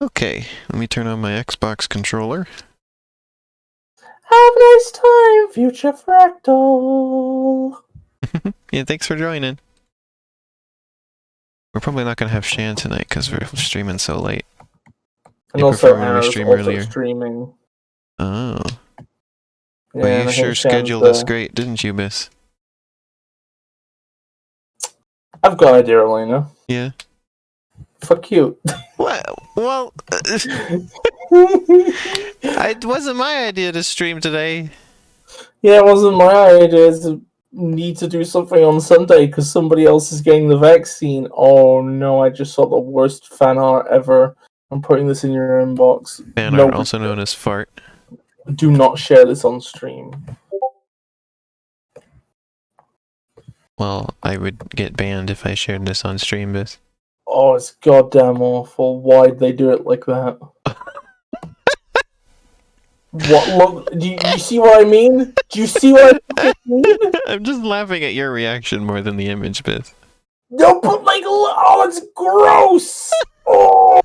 Okay, let me turn on my Xbox controller. Have a nice time, future fractal. Yeah, thanks for joining. We're probably not gonna have Shan tonight because we're streaming so late. And You also, prefer when we Anna's stream also earlier? streaming. Oh. Yeah, Well, you and I sure think Shan's scheduled this great, didn't you, Miss? I've got an idea, Elena. Yeah. Fuck you. What? Well, it wasn't my idea to stream today. Yeah, it wasn't my idea to need to do something on Sunday because somebody else is getting the vaccine. Oh no, I just saw the worst fan art ever. I'm putting this in your inbox. Fan No, art, also known as fart. do not share this on stream. Well, I would get banned if I shared this on stream, Miss. Oh, it's goddamn awful. Why'd they do it like that? What? Look, do you see what I mean? Do you see what I mean? I'm just laughing at your reaction more than the image, Miss. No, but like, oh, it's gross. Oh,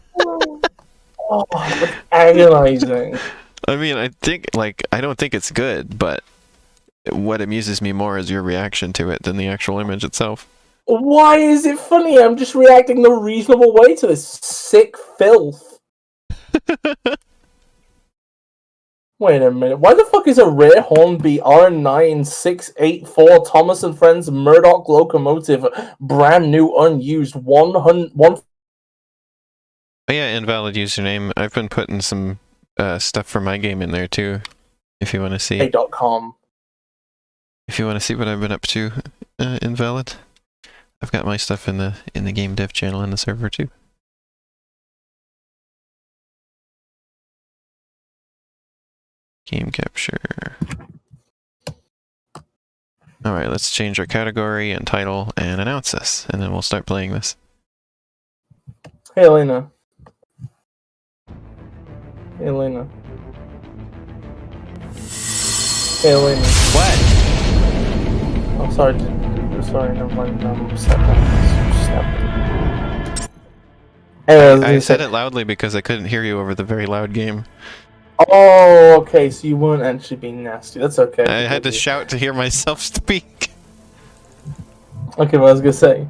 it's agonizing. I mean, I don't think it's good, but what amuses me more is your reaction to it than the actual image itself. Why is it funny? I'm just reacting the reasonable way to this sick filth. Wait a minute. Why the fuck is a rare Hornby R9684 Thomas and Friends Murdoch locomotive brand new unused 100? Oh yeah, invalid username. I've been putting some stuff for my game in there too. If you want to see. .com. If you want to see what I've been up to, invalid. I've got my stuff in the game dev channel in the server too. Game capture. Alright, let's change our category and title and announce this, and then we'll start playing this. Hey, Elena. Hey, Elena. Hey, Elena. What? Oh, sorry. Sorry, never mind. I said it loudly because I couldn't hear you over the very loud game. Oh, okay, so you weren't actually being nasty. That's okay. I had to shout to hear myself speak. Okay, well, I was gonna say,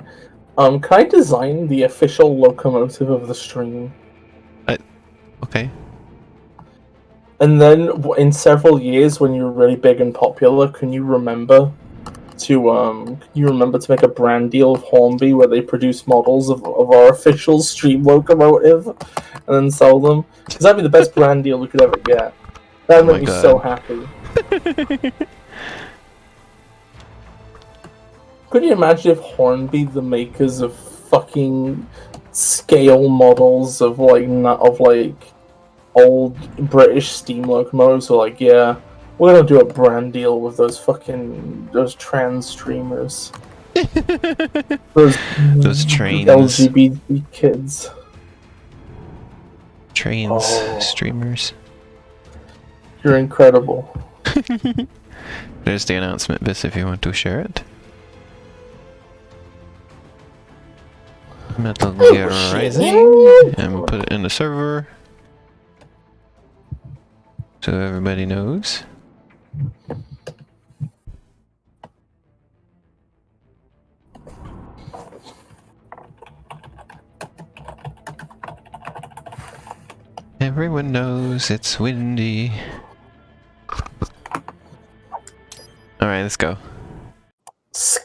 can I design the official locomotive of the stream? Okay. And then, in several years, when you're really big and popular, can you remember to make a brand deal with Hornby where they produce models of our official stream locomotive and then sell them? Because that'd be the best brand deal we could ever get. That'd make me so happy. Could you imagine if Hornby, the makers of fucking scale models of old British steam locomotives were like, yeah, we're gonna do a brand deal with those trans streamers. those trains. LGBT kids. Trains, streamers. You're incredible. There's the announcement, Biss, if you want to share it. Metal Gear Rising, and put it in the server so everybody knows. Everyone knows it's windy. Alright, let's go.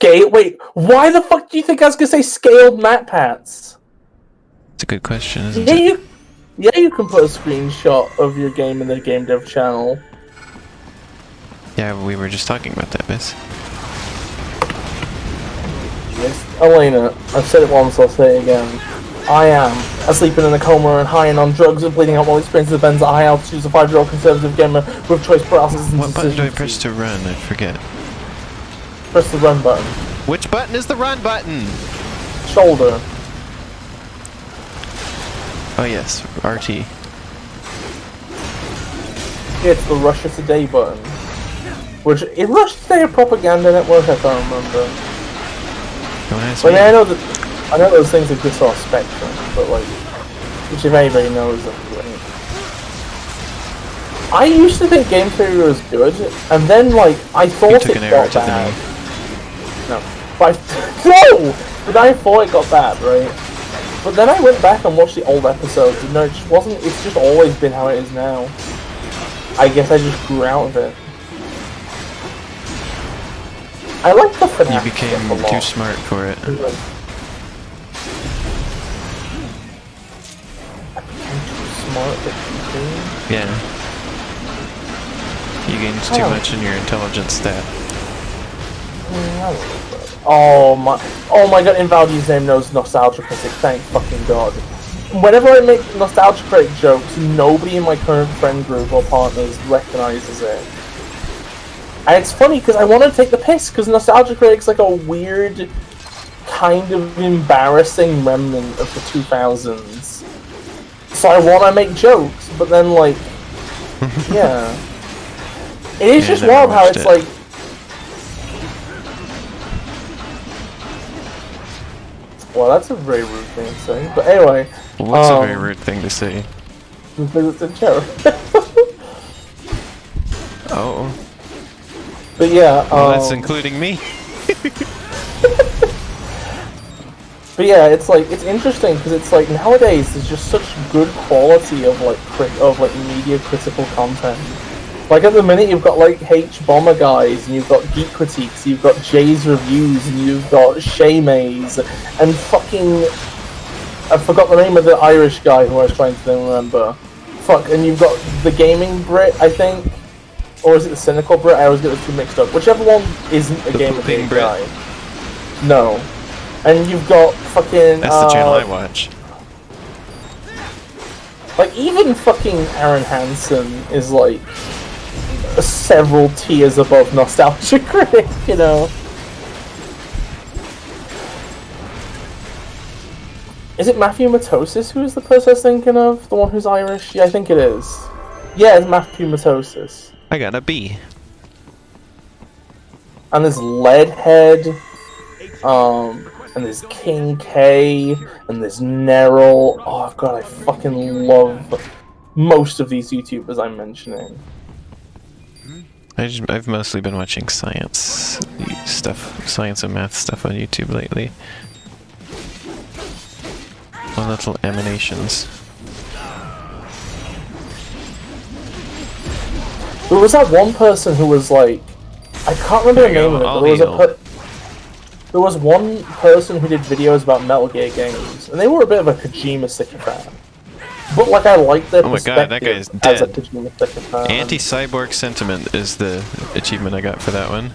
Wait, why the fuck do you think I was gonna say scaled mat pats? It's a good question, isn't it? You can put a screenshot of your game in the game dev channel. Yeah, we were just talking about that, Miss. Yes, Elena, I've said it once, I'll say it again. I am sleeping in a coma and high and on drugs and bleeding out while experiencing the Benz at high altitudes, a 5-year-old conservative gamer with choice paralysis and what button do I press to run? I forget. Press the run button. Which button is the run button? Shoulder. Oh yes, RT. Yeah, it's the Russia Today button. Which, is Russia Today a propaganda network? I can't remember. Don't ask I me. mean, I know those things exist on a spectrum, but like... Which if anybody knows, I used to think Game Theory was good, and then like I thought it got bad. No, but no, but I thought it got bad, right? But then I went back and watched the old episodes, and no, it just wasn't. It's just always been how it is now. I guess I just grew out of it. I like the finale. You became too smart for it. I became too smart for it. Yeah. You gained too much in your intelligence stat. Oh my god, Invalid username knows Nostalgia Critic, thank fucking god. Whenever I make Nostalgia Critic jokes, nobody in my current friend group or partners recognizes it. And it's funny because I want to take the piss, because Nostalgia Critic's like a weird, kind of embarrassing remnant of the 2000s. So I want to make jokes, but then like, yeah. It is just wild how it's like... Well, that's a very rude thing to say, but anyway... What's a very rude thing to say? Because it's a joke. Oh. But yeah, well, that's including me. But yeah, it's like, it's interesting, because it's like, nowadays, there's just such good quality of like, media critical content. Like at the minute you've got like H-Bomber guys, and you've got Geek Critiques, you've got Jay's Reviews, and you've got Shay Mays, and fucking... I forgot the name of the Irish guy who I was trying to remember. Fuck, and you've got the Gaming Brit, I think? Or is it the Cynical Brit? I always get the two mixed up. Whichever one isn't a Gamer Brit guy. No. And you've got fucking... That's the channel I watch. Like, even fucking Aaron Hansen is like... several tiers above Nostalgia Critic, you know. Is it Matthew Matosis who is the person I was thinking of? The one who's Irish? Yeah, I think it is. Yeah, it's Matthew Matosis. I got a B. And there's Leadhead, and there's King K, and there's Neril. Oh god, I fucking love most of these YouTubers I'm mentioning. I've mostly been watching science stuff, science and math stuff on YouTube lately. On little emanations. There was that one person who was like, I can't remember the name of it, but there was one person who did videos about Metal Gear games, and they were a bit of a Kojima sycophant. But like, I like their perspective. Oh my god, that guy's as a dead. Kojima sycophant. Anti-cyborg sentiment is the achievement I got for that one.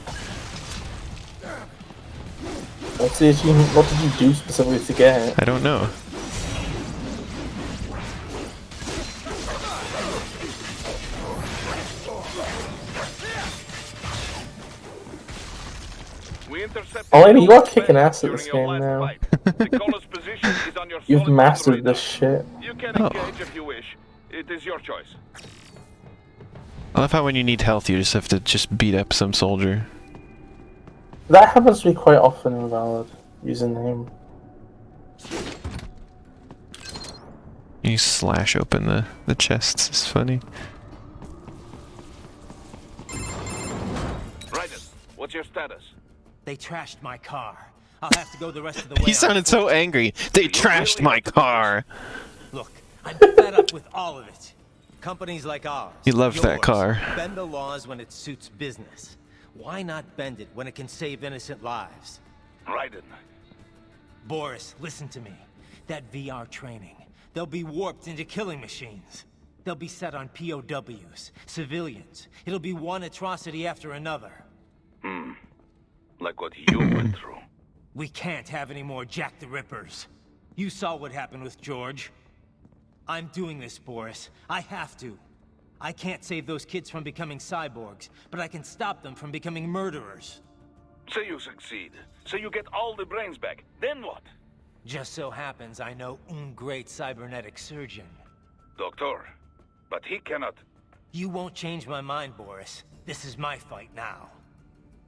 What's the achievement? What did you do specifically to get it? I don't know. Oh, Amy, you are kicking ass at this game now. You've mastered this shit. You can engage if you wish. It is your choice. I love how when you need health, you just have to beat up some soldier. That happens to me quite often in Valid, using him. You slash open the chests, it's funny. Raiden, what's your status? They trashed my car. I'll have to go the rest of the way. He sounded so angry. They trashed my car. Look, I'm fed up with all of it. Companies like ours. He loved that car. Bend the laws when it suits business. Why not bend it when it can save innocent lives? Raiden. Boris, listen to me. That VR training, they'll be warped into killing machines. They'll be set on POWs, civilians. It'll be one atrocity after another. Like what you went through. We can't have any more Jack the Rippers. You saw what happened with George. I'm doing this, Boris. I have to. I can't save those kids from becoming cyborgs, but I can stop them from becoming murderers. Say you succeed. Say you get all the brains back. Then what? Just so happens I know un great cybernetic surgeon. Doctor. But he cannot. You won't change my mind, Boris. This is my fight now.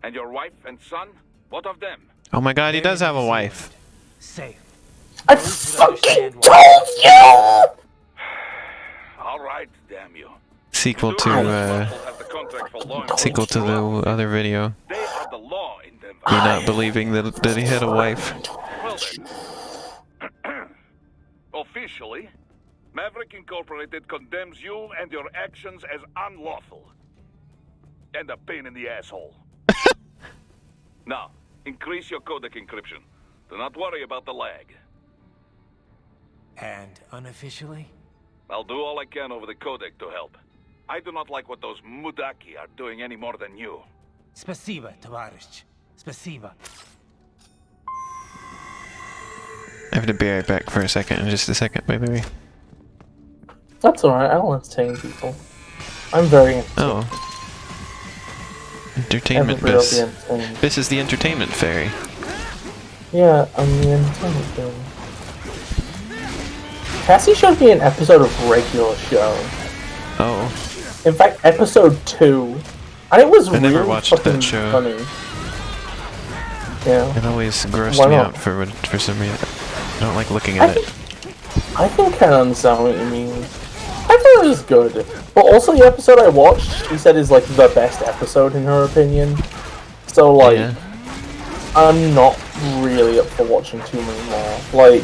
And your wife and son? What of them? Oh my god, he does have a wife. Safe. I fucking told you! right, damn you. Sequel Two of to us will have the contract for law sequel to enforcement. the other video. They are the law in Denver. Me not believing that he had a wife. Well then. Officially, Maverick Incorporated condemns you and your actions as unlawful. And a pain in the asshole. Now, increase your codec encryption. Do not worry about the lag. And unofficially? I'll do all I can over the codec to help. I do not like what those mudaki are doing any more than you. Spasiba, товарищ. Spasiba. I have to be right back for a second. In just a second, by the way. That's alright, I'll entertain people. I'm very entertaining. Oh. Entertainment Everybody will be Bis. entertained. This is the entertainment fairy. Yeah, I'm the entertainment fairy. Cassie showed me an episode of regular show. Oh. In fact, episode 2. And it was I never really watched fucking that show. funny. Yeah. It always grossed Why me not? out for some reason. I don't like looking at it. I think I understand what you mean. I thought it was good. But also the episode I watched, she said is like the best episode in her opinion. So like, Yeah. I'm not really up for watching too many more. Like,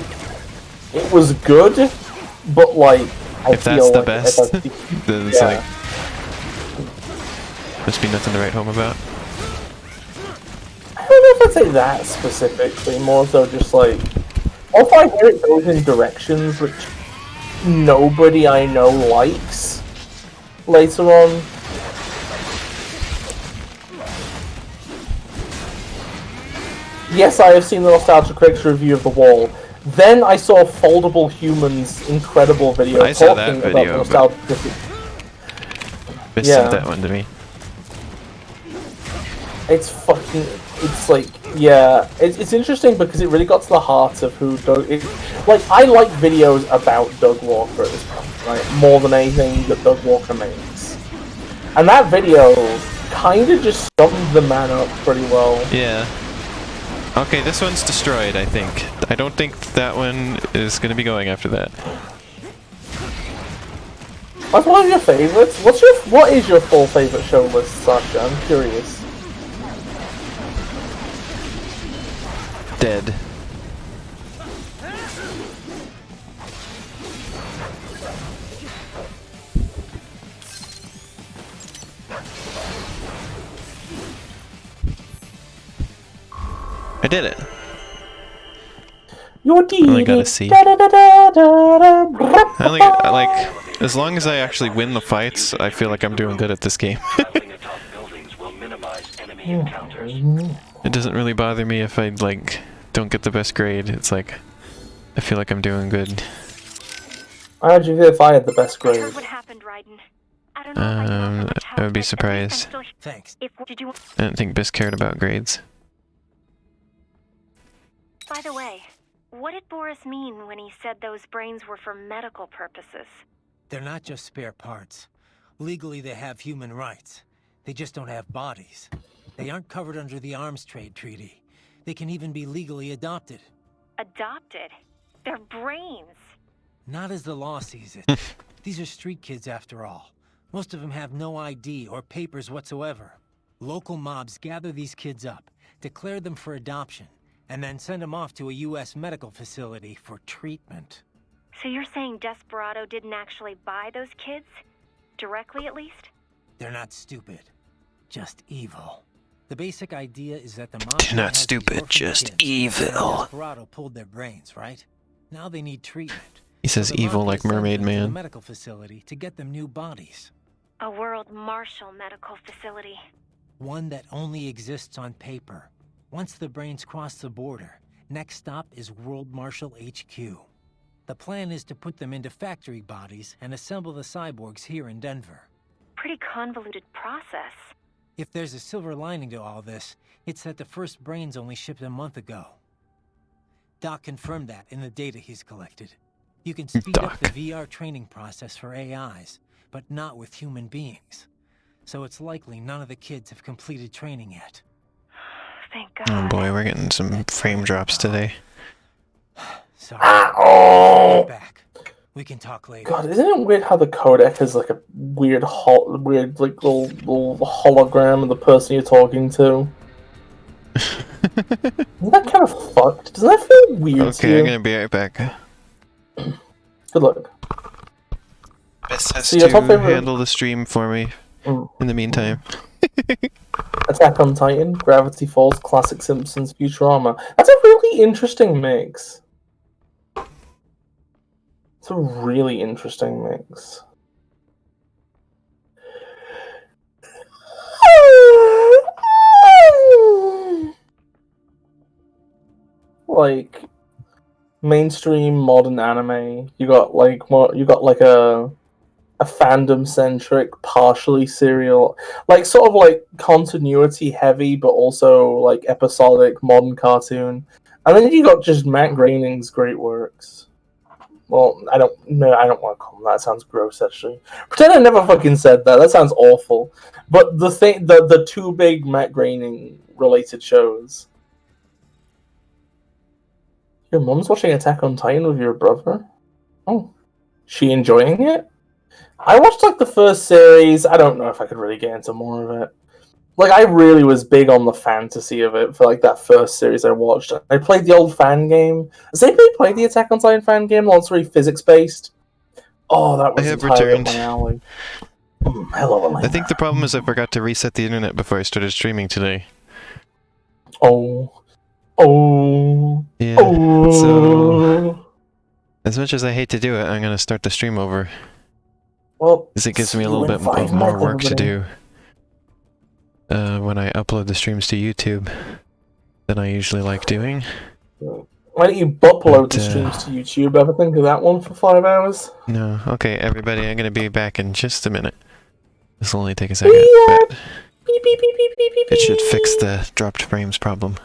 it was good, but like, I If that's feel the like best, then it's yeah. like must be nothing to write home about. I don't know if I'd say that specifically, more so just like, also I hear it goes in directions which nobody I know likes later on. Yes, I have seen the Nostalgia Critics review of The Wall. Then I saw Foldable Human's incredible video I saw that talking about video, the Nostalgia Critics. Bis Yeah. sent that one to me. It's fucking, it's like, yeah, it's interesting because it really got to the heart of who Doug, like, I like videos about Doug Walker at this point, right, more than anything that Doug Walker makes. And that video kind of just summed the man up pretty well. Yeah. Okay, this one's destroyed, I think. I don't think that one is going to be going after that. That's one of your favorites? What is your full favorite show list, Sasha? I'm curious. Dead. I did it. Your only got a C. I only like as long as I actually win the fights, I feel like I'm doing good at this game. It doesn't really bother me if I like don't get the best grade. It's like I feel like I'm doing good. How'd you feel if I had the best grade? What happened, Raiden? I don't know if I know how much I would be help, but surprised. at least I'm still- Thanks. Did you? I don't think Bis cared about grades. By the way, what did Boris mean when he said those brains were for medical purposes? They're not just spare parts. Legally, they have human rights. They just don't have bodies. They aren't covered under the Arms Trade Treaty. They can even be legally adopted. Adopted? They're brains. Not as the law sees it. These are street kids after all. Most of them have no ID or papers whatsoever. Local mobs gather these kids up, declare them for adoption, and then send them off to a U.S. medical facility for treatment. So you're saying Desperado didn't actually buy those kids? Directly, at least? They're not stupid, just evil. The basic idea is that the mob They're not has these stupid, orphan just kids, evil. and Desperado pulled their brains, right? Now they need treatment. He says So the evil mob like sends Mermaid them to a Man. medical facility to get them new bodies. A World Marshal medical facility. One that only exists on paper. Once the brains cross the border, next stop is World Marshal HQ. The plan is to put them into factory bodies and assemble the cyborgs here in Denver. Pretty convoluted process. If there's a silver lining to all this, it's that the first brains only shipped a month ago. Doc confirmed that in the data he's collected. You can speed up the Doc. VR training process for AIs, but not with human beings. So it's likely none of the kids have completed training yet. Thank God. Oh boy, we're getting some frame drops today. Sorry. Back. We can talk later. God, isn't it weird how the codec has like a weird like little hologram of the person you're talking to? Isn't that kind of fucked? Doesn't that feel weird to Okay, you? I'm gonna be right back. Good luck. Miss has So your to top favorite- handle the stream for me in the meantime. Attack on Titan, Gravity Falls, Classic Simpsons, Futurama. That's a really interesting mix. It's a really interesting mix. Like mainstream modern anime, you got like a fandom centric, partially serial, like sort of like continuity heavy, but also like episodic modern cartoon. And then you got just Matt Groening's great works. Well, I don't want to call them that. That sounds gross, actually. Pretend I never fucking said that. That sounds awful. But the two big Matt Groening related shows. Your mum's watching Attack on Titan with your brother? Oh. She enjoying it? I watched like the first series. I don't know if I could really get into more of it. Like, I really was big on the fantasy of it for like that first series I watched. I played the old fan game. Has anybody played the Attack on Titan fan game? The one that's really physics based. Oh, that was I have entirely up returned. my alley. Hello, Elena. I think the problem is I forgot to reset the internet before I started streaming today. Oh. Yeah. So, as much as I hate to do it, I'm gonna start the stream over. Well, Because it gives me a see little you in bit 5 more minutes, work to everybody. do when I upload the streams to YouTube than I usually like doing. Why don't you upload the But, streams to YouTube? Ever think of that one for 5 hours? No. Okay, everybody, I'm gonna be back in just a minute. This will only take a second, but Beep, beep, beep, beep, beep, beep, it should beep. fix the dropped frames problem.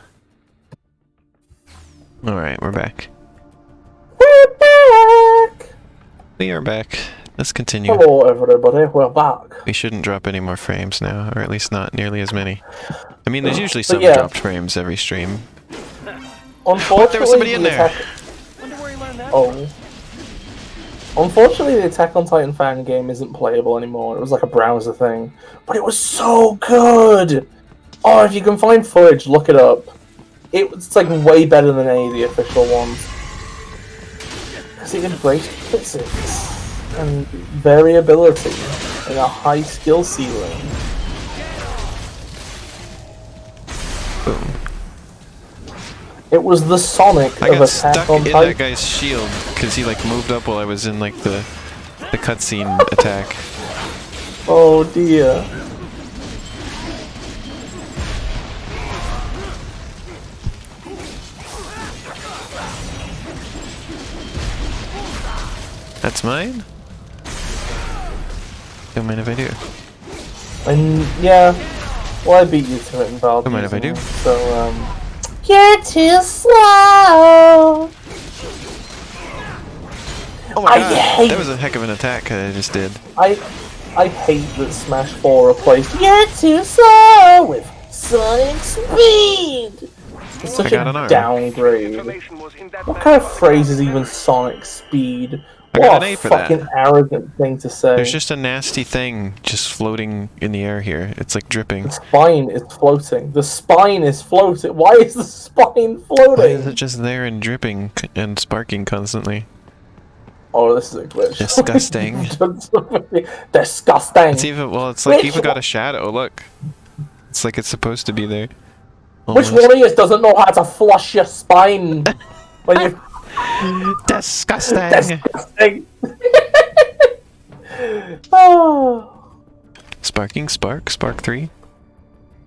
Alright, we're back. We're back! We are back. Let's continue. Hello, everybody. We're back. We shouldn't drop any more frames now, or at least not nearly as many. I mean, there's usually But some yeah. dropped frames every stream. Unfortunately, there was somebody in the there. Oh. Unfortunately, the Attack on Titan fan game isn't playable anymore. It was like a browser thing. But it was so good! Oh, if you can find footage, look it up. It's like way better than any of the official ones. Because it embraced physics and variability and a high skill ceiling. Boom. It was the Sonic I of got Attack stuck on in that Titan. guy's shield because he like moved up while I was in like the cutscene attack. Oh dear. That's mine? Don't mind if I do. And yeah, well, I beat you to it in Valve. Don't mind if I do. So you're too slow. Oh my I god, hate- that was a heck of an attack I just did. I hate that Smash 4 replaced "You're too slow" with Sonic Speed. It's such got a an arm. downgrade. What kind of phrase is even Sonic Speed? I got What an a A for that. fucking arrogant thing to say. There's just a nasty thing just floating in the air here. It's like dripping. The spine is floating. The spine is floating. Why is the spine floating? Why is it just there and dripping and sparking constantly? Oh, this is a glitch. Disgusting. Disgusting. It's even, well, it's like Which even got one- a shadow, look. It's like it's supposed to be there. Which Almost. one of you doesn't know how to flush your spine when you Disgusting! disgusting? Oh. Sparking, Spark 3?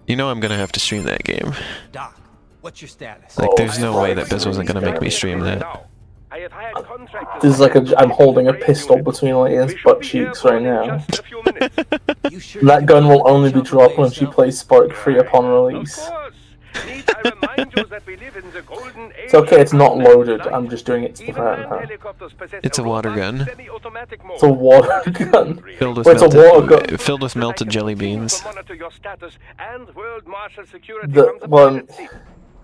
You know I'm gonna have to stream that game. Doc, what's your status? Like, Oh, there's no way that Biz Spark wasn't gonna make me stream that. This is like I'm holding a pistol between Leia's butt cheeks right now. You sure That you gun will can only be jump dropped by when she yourself? plays Spark Free upon release. It's okay, it's not loaded. I'm just doing it to threaten her. It's a water gun. It's a water gun. Filled with Wait, it's a water gun. filled with melted jelly beans. The one.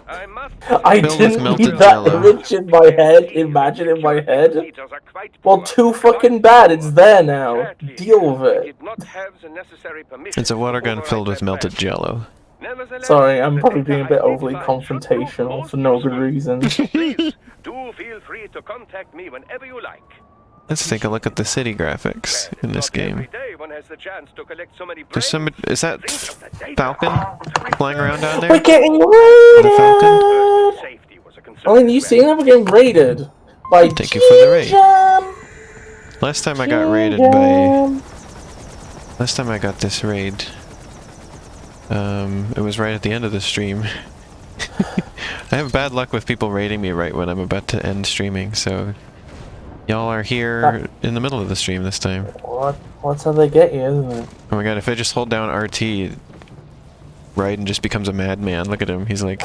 I must I Filled with didn't melted need that jello. image in my head. Imagine in my head. Teachers are quite Well, poor. too fucking Quite bad. poor. It's there now. Sadly, Deal with I it. did not have the necessary permission It's a water to gun override filled with that melted bash. jello. Nevertheless, Sorry, I'm the probably data being a I bit did overly find should prove confrontational most for no good useful. reason. Please, do feel free to contact me whenever you like. Let's take a look at the city graphics in this Not every game. day one has the chance to collect so many There's brains. is that Think of the data. Falcon flying around down We're there? getting The Falcon? raided! Safety was a concern. Oh, and you see that we're getting raided by Thank you for the raid. Jam. Last time I got raided by... Last time I got this raid, it was right at the end of the stream. I have bad luck with people raiding me right when I'm about to end streaming, so... Y'all are here in the middle of the stream this time. What's how they get you, isn't it? Oh my god, if I just hold down RT, Raiden just becomes a madman. Look at him, he's like...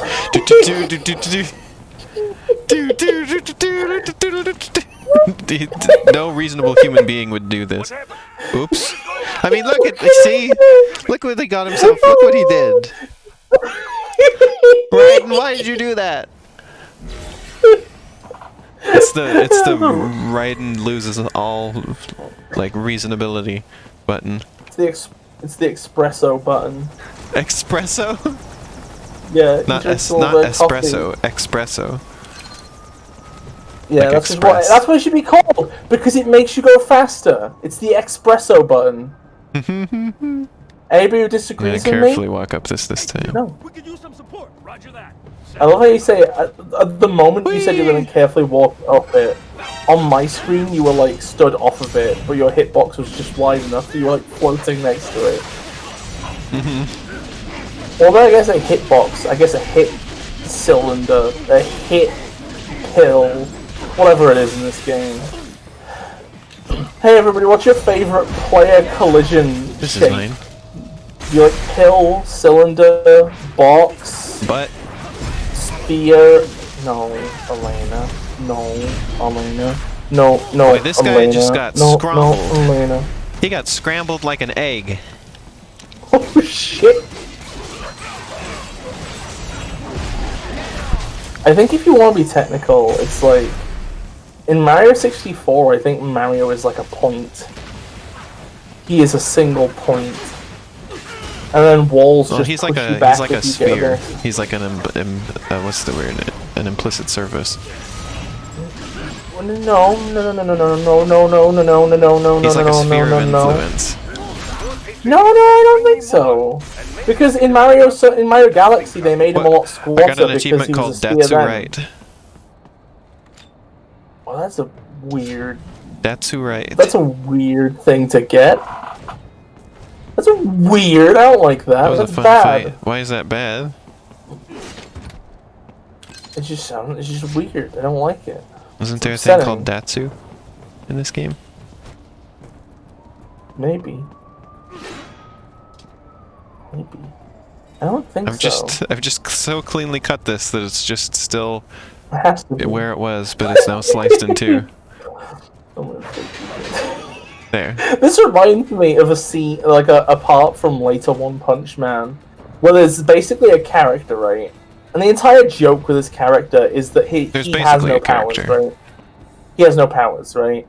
No reasonable human being would do this. Oops. I mean, look at... See? Look what he got himself. Look what he did. Raiden, why did you do that? It's the Raiden loses all, like, reasonability button. It's the espresso button. Espresso? Yeah. Not not espresso, espresso. Yeah, like that's what it should be called because it makes you go faster. It's the espresso button. Anybody who disagrees with me? Carefully walk up this time. No. We could use some support. Roger that. I love how you say at the moment you said you were going to carefully walk up it. On my screen, you were like stood off of it, but your hitbox was just wide enough that you were like floating next to it. Although I guess a hitbox, I guess a hit cylinder, a hit pill, whatever it is in this game. Hey everybody, what's your favorite player collision This shape? is mine. You like pill, cylinder, box, But spear? No, Elena. No, Elena. No, boy, this guy Elena. just got no, scrambled. No, Elena. He got scrambled like an egg. Oh shit! I think if you want to be technical, it's like in Mario 64. I think Mario is like a point. He is a single point, and then walls Well, just he's like push you a back he's like a if you get sphere. there. He's like an what's the word? An implicit surface. No. He's like a sphere of influence. No, I don't think so. Because in Mario Galaxy, they made him a lot I squatter got an because achievement he called was a sphere Datsu then. Right. Well, that's a weird. Datsu Right. That's a weird thing to get. That's a weird. I don't like that. That was That's a fun bad. fight. Why is that bad? It just sounds. It's just weird. I don't like it. Wasn't there a upsetting. thing called Datsu in this game? Maybe. I don't think so. I've just so cleanly cut this that it's just still It has to be. where it was, but it's now sliced in two. There. This reminds me of a scene, like a part from later One Punch Man, where there's basically a character, right? And the entire joke with this character is that he has no powers, right? He has no powers, right?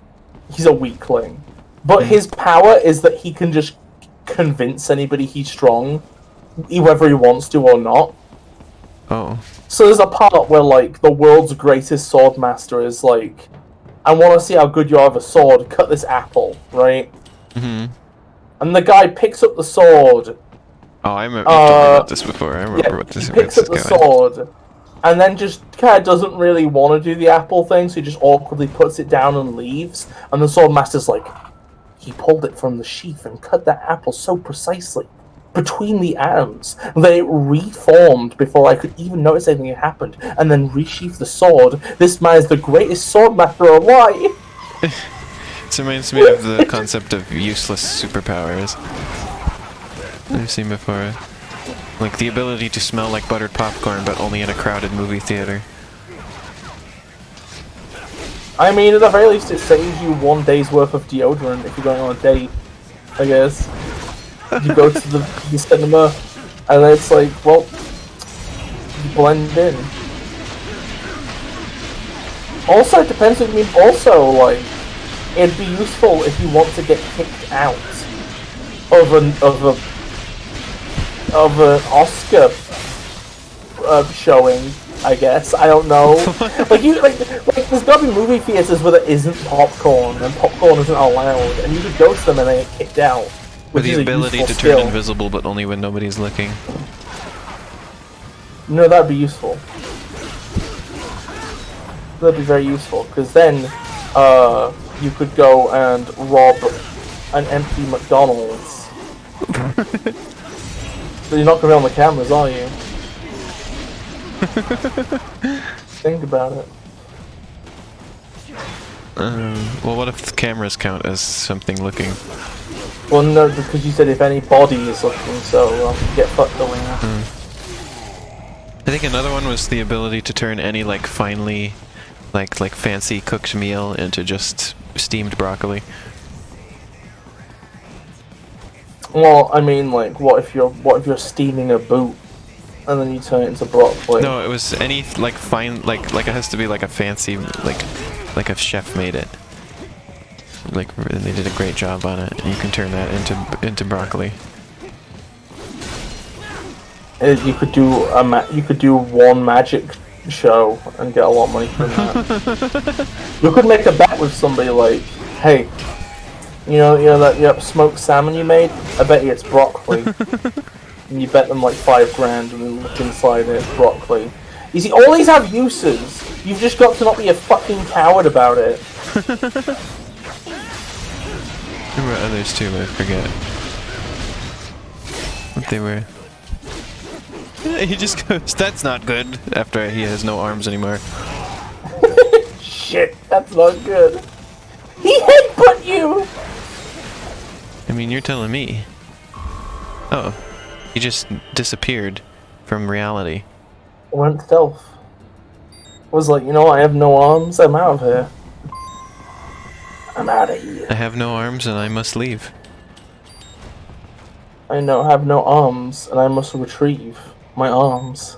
He's a weakling. But his power is that he can just convince anybody he's strong, whether he wants to or not. Oh. So there's a part where, like, the world's greatest sword master is like, I want to see how good you are with a sword, cut this apple, right? Mm-hmm. And the guy picks up the sword. Oh, I remember you told me about this before. I remember what this He picks up the is going. sword, and then just kind of doesn't really want to do the apple thing, so he just awkwardly puts it down and leaves. And the sword master's like, he pulled it from the sheath and cut that apple so precisely. Between the atoms, they reformed before I could even notice anything had happened, and then resheathed the sword. This man is the greatest sword master alive! This reminds me of the concept of useless superpowers I've seen before. Like the ability to smell like buttered popcorn, but only in a crowded movie theater. I mean, at the very least, it saves you 1 day's worth of deodorant if you're going on a date, I guess. You go to the cinema, and then it's like, well, blend in. Also, it depends on me. Also, like, it'd be useful if you want to get kicked out of an Oscar showing. I guess, I don't know. like there's gotta be movie theaters where there isn't popcorn and popcorn isn't allowed, and you could go to them and then get kicked out. With the ability to turn invisible, but only when nobody's looking. No, that'd be useful. That'd be very useful, because then you could go and rob an empty McDonald's. So you're not gonna be on the cameras, are you? Think about it. Well, what if the cameras count as something looking? Well, no, because you said if any body is looking, so get fucked away now. I think another one was the ability to turn any like finely, like fancy cooked meal into just steamed broccoli. Well, I mean, like, what if you're steaming a boot? And then you turn it into broccoli. No, it was any like fine like it has to be like a fancy like a chef made it. Like they did a great job on it. And you can turn that into broccoli. You could do one magic show and get a lot of money from that. You could make a bet with somebody like, hey, you know that smoked salmon you made? I bet you it's broccoli. And you bet them like $5 grand, and then look inside it, it's broccoli. You see, all these have uses. You've just got to not be a fucking coward about it. There were others too, but I forget what they were. He just goes, "That's not good." After he has no arms anymore. Shit, that's not good. He headbutt you. I mean, you're telling me. Oh. He just disappeared from reality. Went stealth. Was like, you know, I have no arms, I'm out of here. I'm out of here. I have no arms and I must leave. I have no arms and I must retrieve my arms.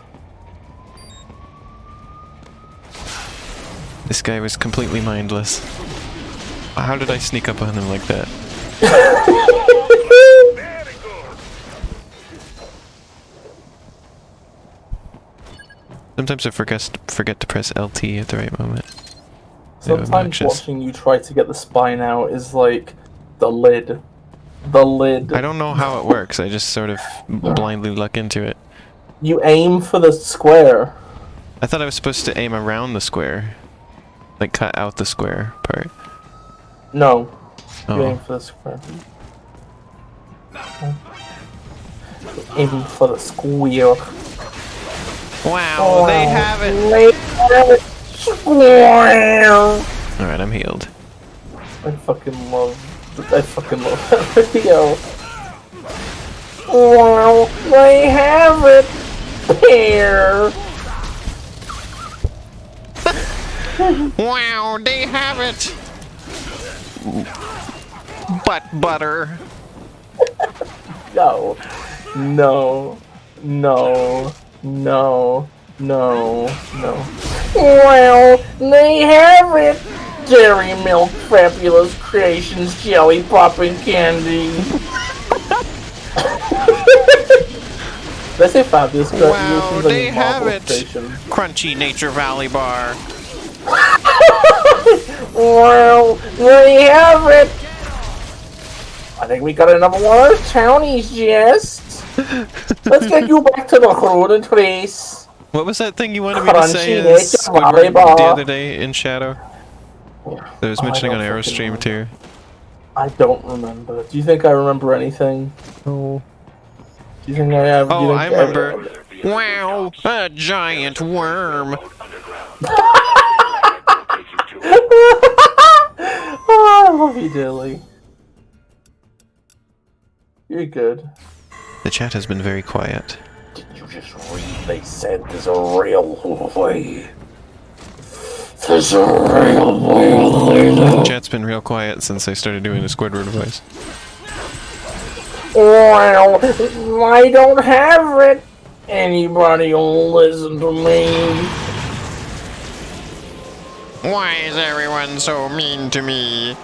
This guy was completely mindless. How did I sneak up on him like that? Sometimes I forget to press LT at the right moment. Sometimes watching you try to get the spine out is like the lid. The lid. I don't know how it works. I just sort of blindly luck into it. You aim for the square. I thought I was supposed to aim around the square. Like cut out the square part. No. Oh. You aim for the square. Aim for the square. Wow, they have it! Alright, I'm healed. I fucking love that video. Wow, they have it here. Wow, they have it! Butt butter. No. No. No. No. No. No. Well, they have it! Dairy Milk Fabulous Creations Jelly Popping Candy. Did I say Fabulous Creations? Wow, they have it! Creations. Crunchy Nature Valley Bar. Well, they have it! I think we got another one of those townies, Jess. Let's get you back to the road and trace. What was that thing you wanted me to say Crunchy as Nature Valley Squidward the Bar. other day in Shadow? That was mentioning on Aerostream too. I don't remember. Do you think I remember anything? Oh. Do you think I have? Oh, I remember. Wow, a giant worm. Oh, I love you, Dilly. You're good. The chat has been very quiet. Did you just read? They said there's a real way. There's a real way. The chat's been real quiet since I started doing the Squidward voice. Well, I don't have it. Anybody will listen to me. Why is everyone so mean to me?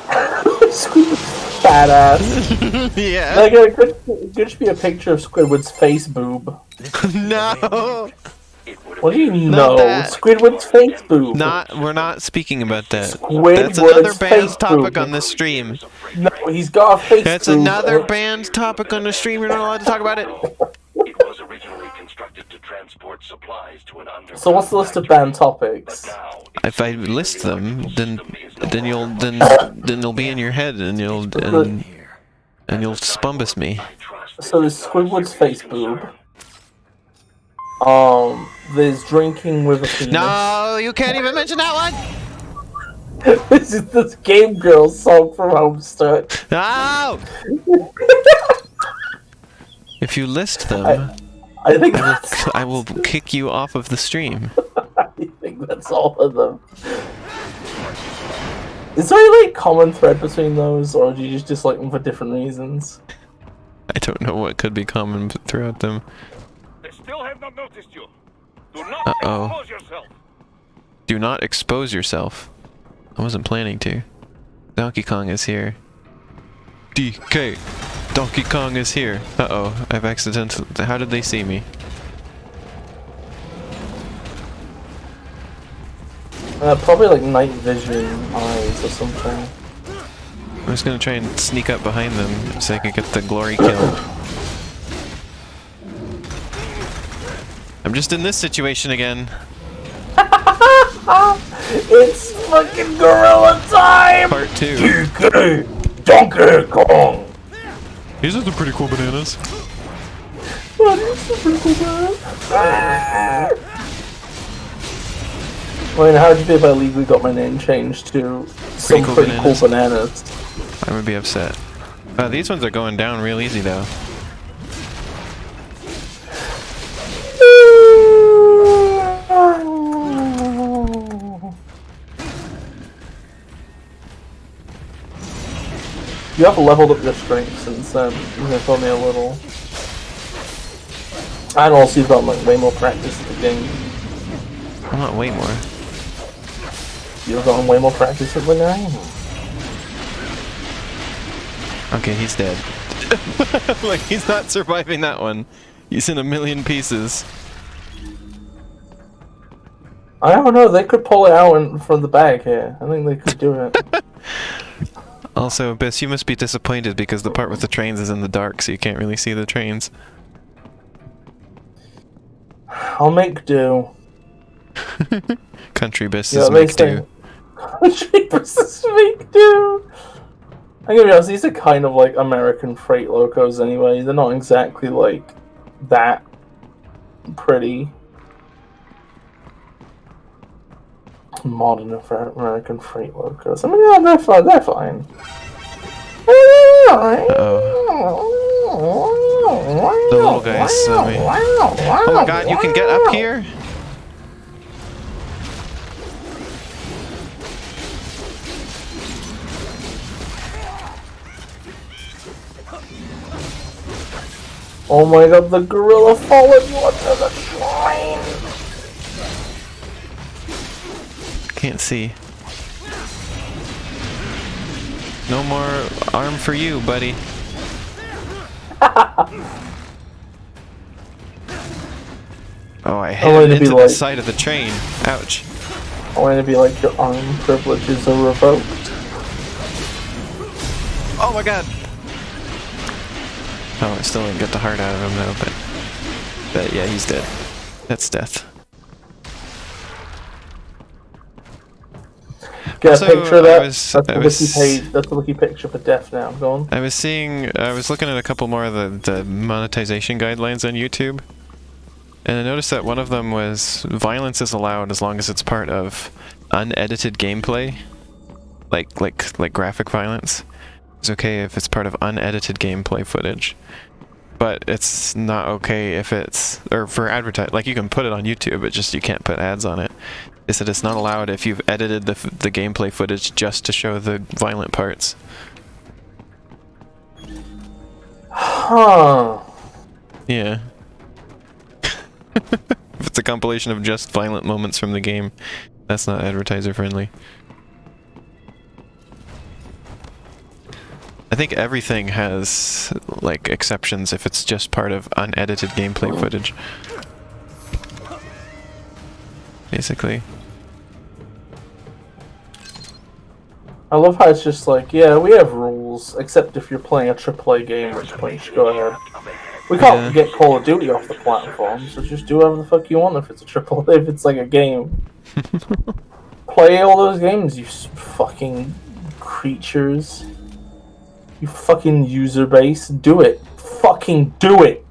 Squidward's fat ass. Yeah. Like, could just be a picture of Squidward's face boob. No. What do you Not know? that. Squidward's face boob. We're not speaking about that. Squidward's That's another banned face topic boob. on this stream. No, he's got a face That's boob. another banned topic on the stream. You're not allowed to talk about it. It was originally constructed to transport supplies to an underground. So what's the list of banned topics? If I list them, then you'll be in your head and you'll spumbus me. So there's Squidward's face boob. There's drinking with a penis. No, you can't even mention that one. This is this Game Girl song from Homestuck. No. If you list them, I think that's, I will kick you off of the stream. I think that's all of them. Is there any like common thread between those, or do you just dislike them for different reasons? I don't know what could be common throughout them. They still have not noticed you. Do not expose yourself. Do not expose yourself. I wasn't planning to. Donkey Kong is here. DK! Donkey Kong is here. Uh-oh, I've accidentally... How did they see me? Probably like night vision eyes or something. I'm just gonna try and sneak up behind them so I can get the glory kill. I'm just in this situation again. It's fucking gorilla time! Part 2. DK! Donkey Kong! These are the pretty cool bananas. What is the pretty cool I mean, how would you feel if I legally got my name changed to some pretty cool bananas? I would be upset. These ones are going down real easy though. You have leveled up your strength since then, even if only a little. And also you've got like way more practice at the game. I'm not way more. You've gotten way more practice at the game. Okay, he's dead. Like, he's not surviving that one. He's in a million pieces. I don't know, they could pull it out from the bag here. I think they could do it. Also, Biss, you must be disappointed because the part with the trains is in the dark, so you can't really see the trains. I'll make do. Country Biss Yeah, is make do. Country versus make do. I'm gonna be honest, these are kind of like American freight locos anyway. They're not exactly like that pretty. Modern American freight locos. I mean, yeah, they're fine. They're fine. The little guys saw me. Oh my god, you can get up here? Oh my god, the gorilla followed you onto the train! Can't see. No more arm for you, buddy. Oh, I hit him into the side of the train. Ouch. I want to be like, your arm privileges are revoked. Oh my god! Oh, I still didn't get the heart out of him though, but yeah, he's dead. That's death. Get Also, a picture of that. That's the wiki picture for death now. Go on. I was looking at a couple more of the monetization guidelines on YouTube, and I noticed that one of them was violence is allowed as long as it's part of unedited gameplay, like graphic violence. It's okay if it's part of unedited gameplay footage, but it's not okay if it's for advertise. Like you can put it on YouTube, but just you can't put ads on it. They said it's not allowed if you've edited the gameplay footage just to show the violent parts. Huh. Yeah. If it's a compilation of just violent moments from the game, that's not advertiser friendly. I think everything has, like, exceptions if it's just part of unedited gameplay footage. Basically. I love how it's just like, yeah, we have rules, except if you're playing a AAA game, which point you should go ahead. We can't get Call of Duty off the platform, so just do whatever the fuck you want if it's a AAA, if it's like a game. Play all those games, you fucking creatures. You fucking user base. Do it. Fucking do it!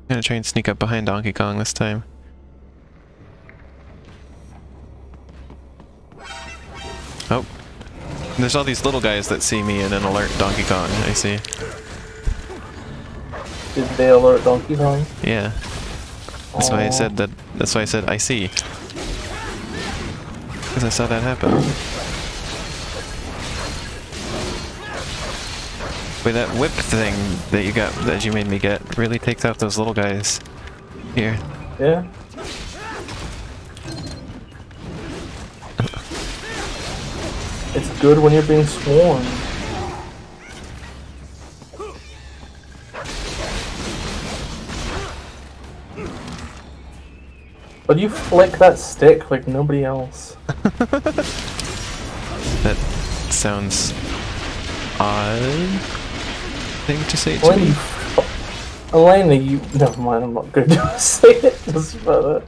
I'm gonna try and sneak up behind Donkey Kong this time. Oh. There's all these little guys that see me and then alert Donkey Kong, I see. Did they alert Donkey Kong? Yeah. That's why I said that. That's why I said I see. Because I saw that happen. Wait, that whip thing that you got, that you made me get, really takes out those little guys. Here. Yeah. It's good when you're being swarmed. But you flick that stick like nobody else. That sounds odd thing to say to me. Elena, you... Never mind, I'm not going to say it. Doesn't matter.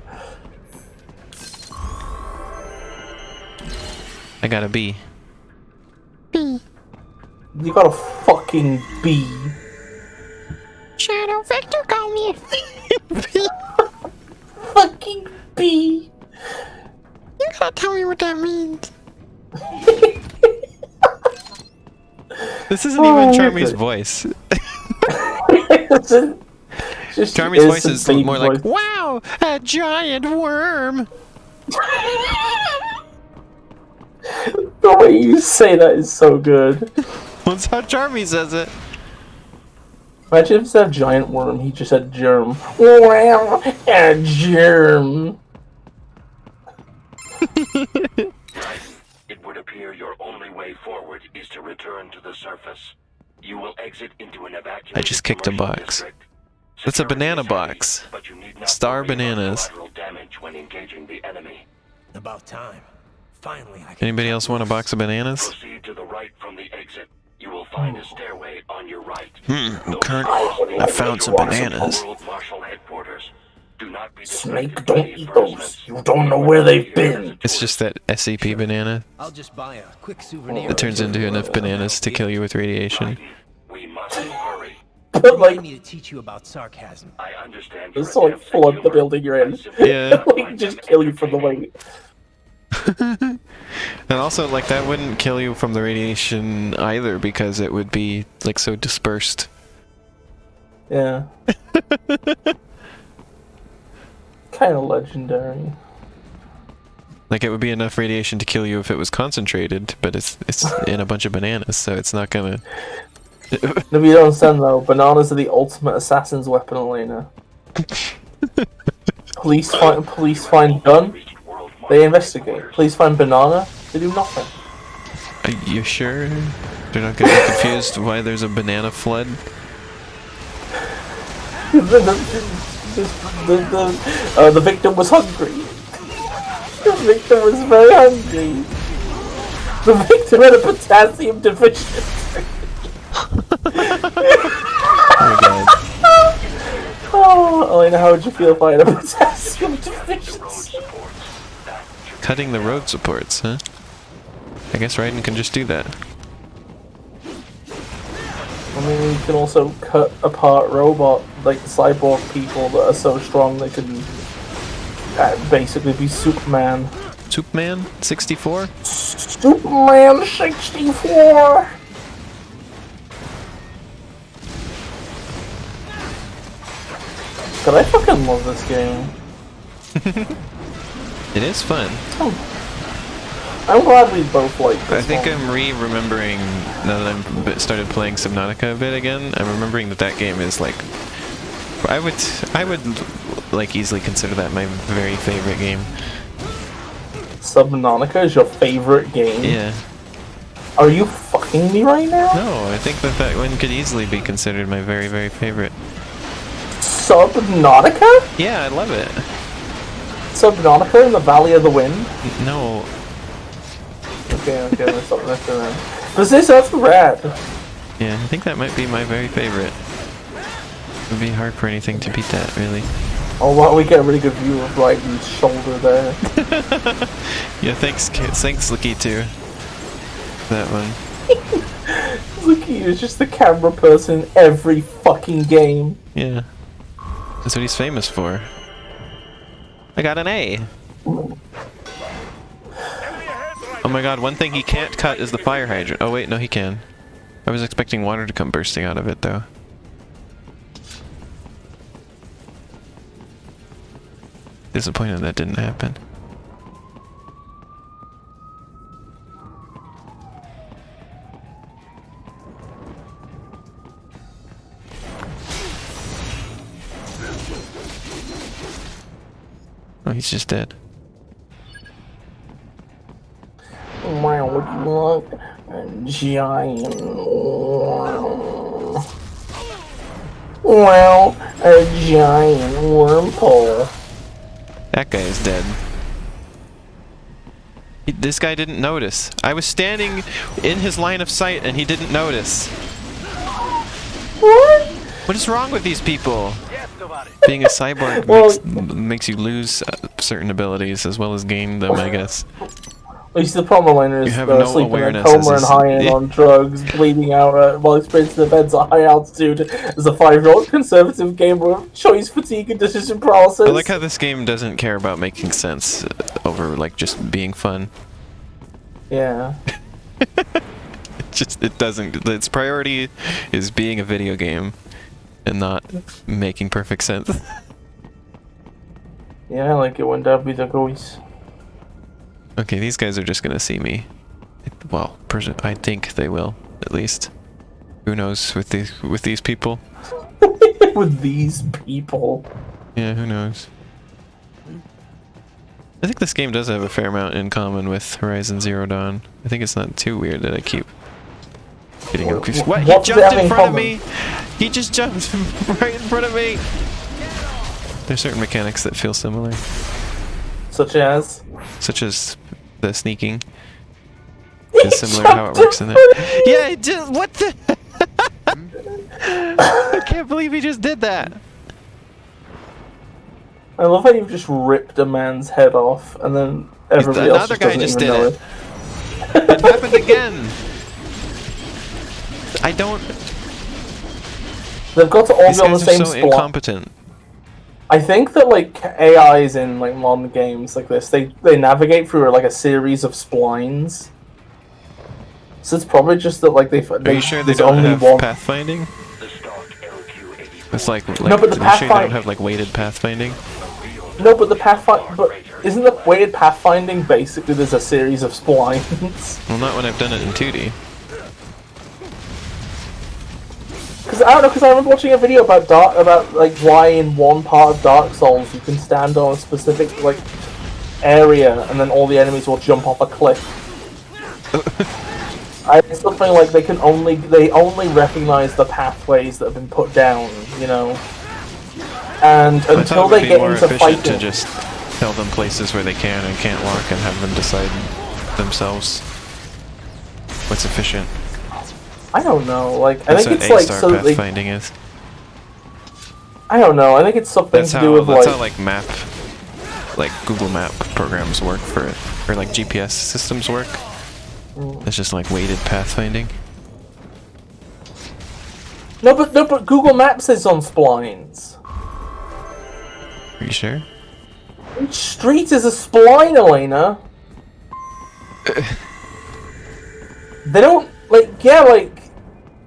I got a B. You got a fucking B. Shadow Vector, call me. Fucking B. You gotta tell me what that means. This isn't even Charmy's voice. Charmy's voice is more like, wow, a giant worm. The way you say that is so good. That's how Charmy says it. Imagine if instead of giant worm, he just said germ. Wow, a germ. It would appear your only way forward is to return to the surface. You will exit into an evacuation. I just kicked a box. That's a banana box. Star bananas. Damage when engaging the enemy. About time. Finally, I can... Anybody else want a box of bananas? Proceed to the right from the exit. You will find a stairway on your right. Kurt, I found some bananas. Snake, don't eat those. You don't know where they've been. It's just that SCP banana I'll just buy a quick souvenir. that turns into enough bananas to kill you with radiation. We must hurry. But like, I need to teach you about sarcasm. I understand. just to like flood the building you're in. Yeah. Like, just kill you from the weight. And also, like, that wouldn't kill you from the radiation either because it would be, like, so dispersed. Yeah. Kind of legendary. Like, it would be enough radiation to kill you if it was concentrated, but it's in a bunch of bananas, so it's not gonna... No, but you don't understand though, bananas are the ultimate assassin's weapon, Elena. Police find gun, they investigate. Police find banana, they do nothing. Are you sure? They're not gonna be confused why there's a banana flood? The victim was hungry. The victim was very hungry. The victim had a potassium deficiency. Oh my god. Oh, Elena, how would you feel if I had a potassium deficiency? Cutting the road supports, huh? I guess Raiden can just do that. I mean, you can also cut apart robot, like cyborg people that are so strong they can basically be Superman. Superman 64? Superman 64! God, I fucking love this game. It is fun. I'm glad we both like this I think one. I'm remembering now that I'm started playing Subnautica a bit again. I'm remembering that game is like I would like easily consider that my very favorite game. Subnautica is your favorite game? Yeah. Are you fucking me right now? No, I think that one could easily be considered my very, very favorite. Subnautica? Yeah, I love it. Subnautica in the Valley of the Wind? No. Okay, there's something next to that. But that's rad. Yeah, I think that might be my very favorite. It would be hard for anything to beat that, really. Oh wow, we get a really good view of Raiden's shoulder there. Yeah, thanks Licky, too. That one. Licky is just the camera person in every fucking game. Yeah. That's what he's famous for. I got an A. Oh my god, one thing he can't cut is the fire hydrant. Oh wait, no he can. I was expecting water to come bursting out of it though. Disappointed that didn't happen. Oh, he's just dead. Wow, would you like a giant worm? Well, a giant wormhole. That guy is dead. This guy didn't notice. I was standing in his line of sight and he didn't notice. What? What is wrong with these people? Being a cyborg makes you lose certain abilities as well as gain them, I guess. At least the promo is have no sleeping in a awareness coma as and high end on drugs, bleeding out while experiencing events at high altitude as a 5-year-old conservative gamer with choice fatigue and decision paralysis. I like how this game doesn't care about making sense over like just being fun. Yeah. It doesn't. Its priority is being a video game and not making perfect sense. Yeah, I like it when that be the goes. Okay, these guys are just gonna see me. Well, I think they will, at least. Who knows with these people? With these people. Yeah, who knows? I think this game does have a fair amount in common with Horizon Zero Dawn. I think it's not too weird that I keep getting him. What? He jumped in front of me! He just jumped right in front of me! There's certain mechanics that feel similar. Such as? Such as the sneaking. Is similar to how it works in it. Yeah, it just, what the? I can't believe he just did that. I love how you've just ripped a man's head off, and then everybody else Another guy just did know it. It happened again. I don't. They've got to all These be on the guys are same so spot. incompetent. I think that like AIs in like modern games like this, they navigate through like a series of splines. So it's probably just that like Are you sure they there's don't only have one. pathfinding? It's like No, but the are you sure they pathfind- don't have like weighted pathfinding? No, but the but isn't the weighted pathfinding basically there's a series of splines? Well, not when I've done it in 2D. Because I don't know, because I remember watching a video about like why in one part of Dark Souls you can stand on a specific like area and then all the enemies will jump off a cliff. It's something like they only recognize the pathways that have been put down, you know. And I thought until it would they be get more into efficient fighting, to just tell them places where they can and can't walk and have them decide themselves what's efficient. I don't know. Like I That's think what it's like A-star so that they, pathfinding is. I don't know. I think it's something That's to how do with that's like how like Google Map programs work for it, or like GPS systems work. It's just like weighted pathfinding. no, but Google Maps is on splines. Are you sure? Each street is a spline, Elena. They don't like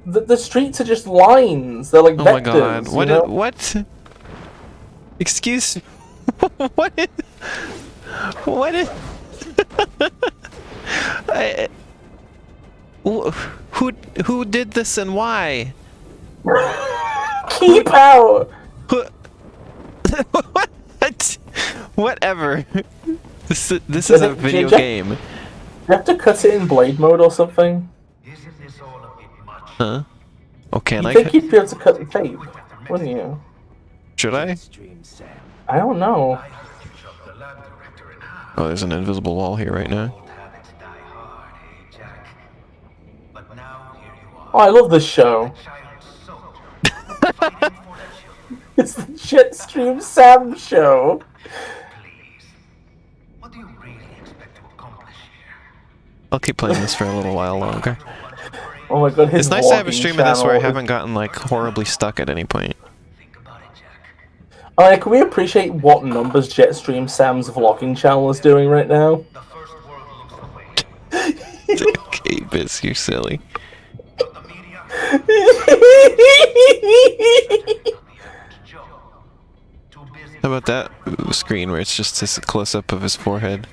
the streets are just lines. They're like Oh vectors. my god! You know? What? Excuse? What is? What is? Who did this and why? Keep out. What? Whatever. This is a video game. You have to cut it in blade mode or something. Huh? Oh, can I? You think you'd be able to cut the tape, wouldn't you? Should I? I don't know. Oh, there's an invisible wall here right now. Oh, I love this show. It's the Jetstream Sam show. I'll keep playing this for a little while longer. Oh my god, his It's nice to have a vlogging stream of this where I channel. haven't gotten like horribly stuck at any point. Can we appreciate what numbers Jetstream Sam's vlogging channel is doing right now? Okay, Biz, you're silly. How about that screen where it's just this close-up of his forehead?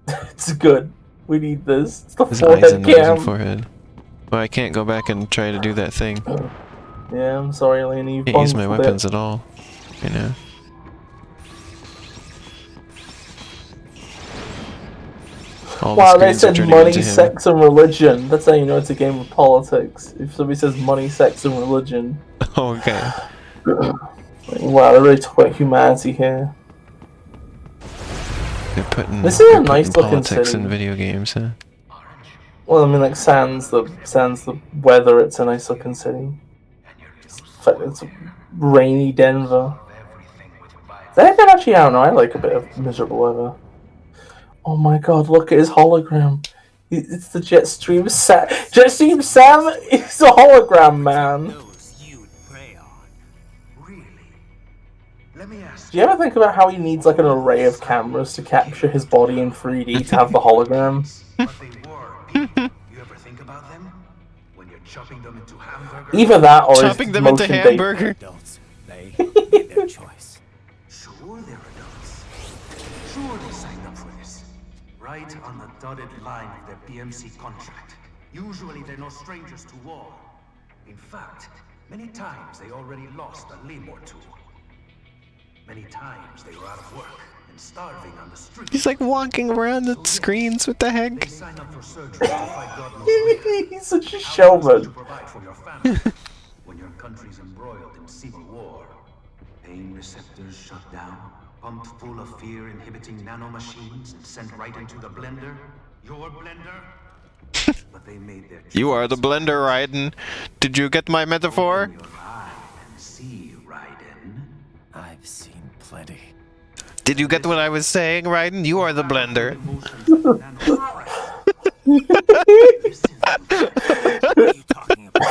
It's good. We need this. It's the His eyes forehead and nose and cam. forehead. Well, I can't go back and try to do that thing. Yeah, I'm sorry, Elena. You Can't use my bungled it. weapons at all. You know. All the Wow, they screens are said turning money, into him. sex, and religion. That's how you know it's a game of politics. If somebody says money, sex, and religion. Oh, okay. Wow, they really talk about humanity here. They're putting, This is a they're nice putting looking politics city. in video games, huh? Well, I mean, like, sans the weather, it's a nice looking city. It's rainy Denver. Actually, I don't know, I like a bit of miserable weather. Oh my god, look at his hologram. It's the Jetstream Sam. Jetstream Sam is a hologram, man. Do you ever think about how he needs like an array of cameras to capture his body in 3D to have the hologram? Either that or Chopping his them into motion hamburger. Adults, they made their choice. Sure, they're adults. Sure, they signed up for this. Right on the dotted line of their BMC contract. Usually, they're no strangers to war. In fact, many times they already lost a limb or two. Many times they were out of work and starving on the street. He's like walking around the screens. What the They heck? sign up for surgery to fight God knows where. He's such a To showman. provide for your family when your country's embroiled in civil war. Pain receptors shut down, pumped full of fear-inhibiting nanomachines and sent right into the blender. Your blender? But they made their choice. You are the blender, Raiden. Did you get my metaphor? Open your eye and see, Raiden. I've seen plenty. Did you get what I was saying, Raiden? You are the blender. What are you talking about?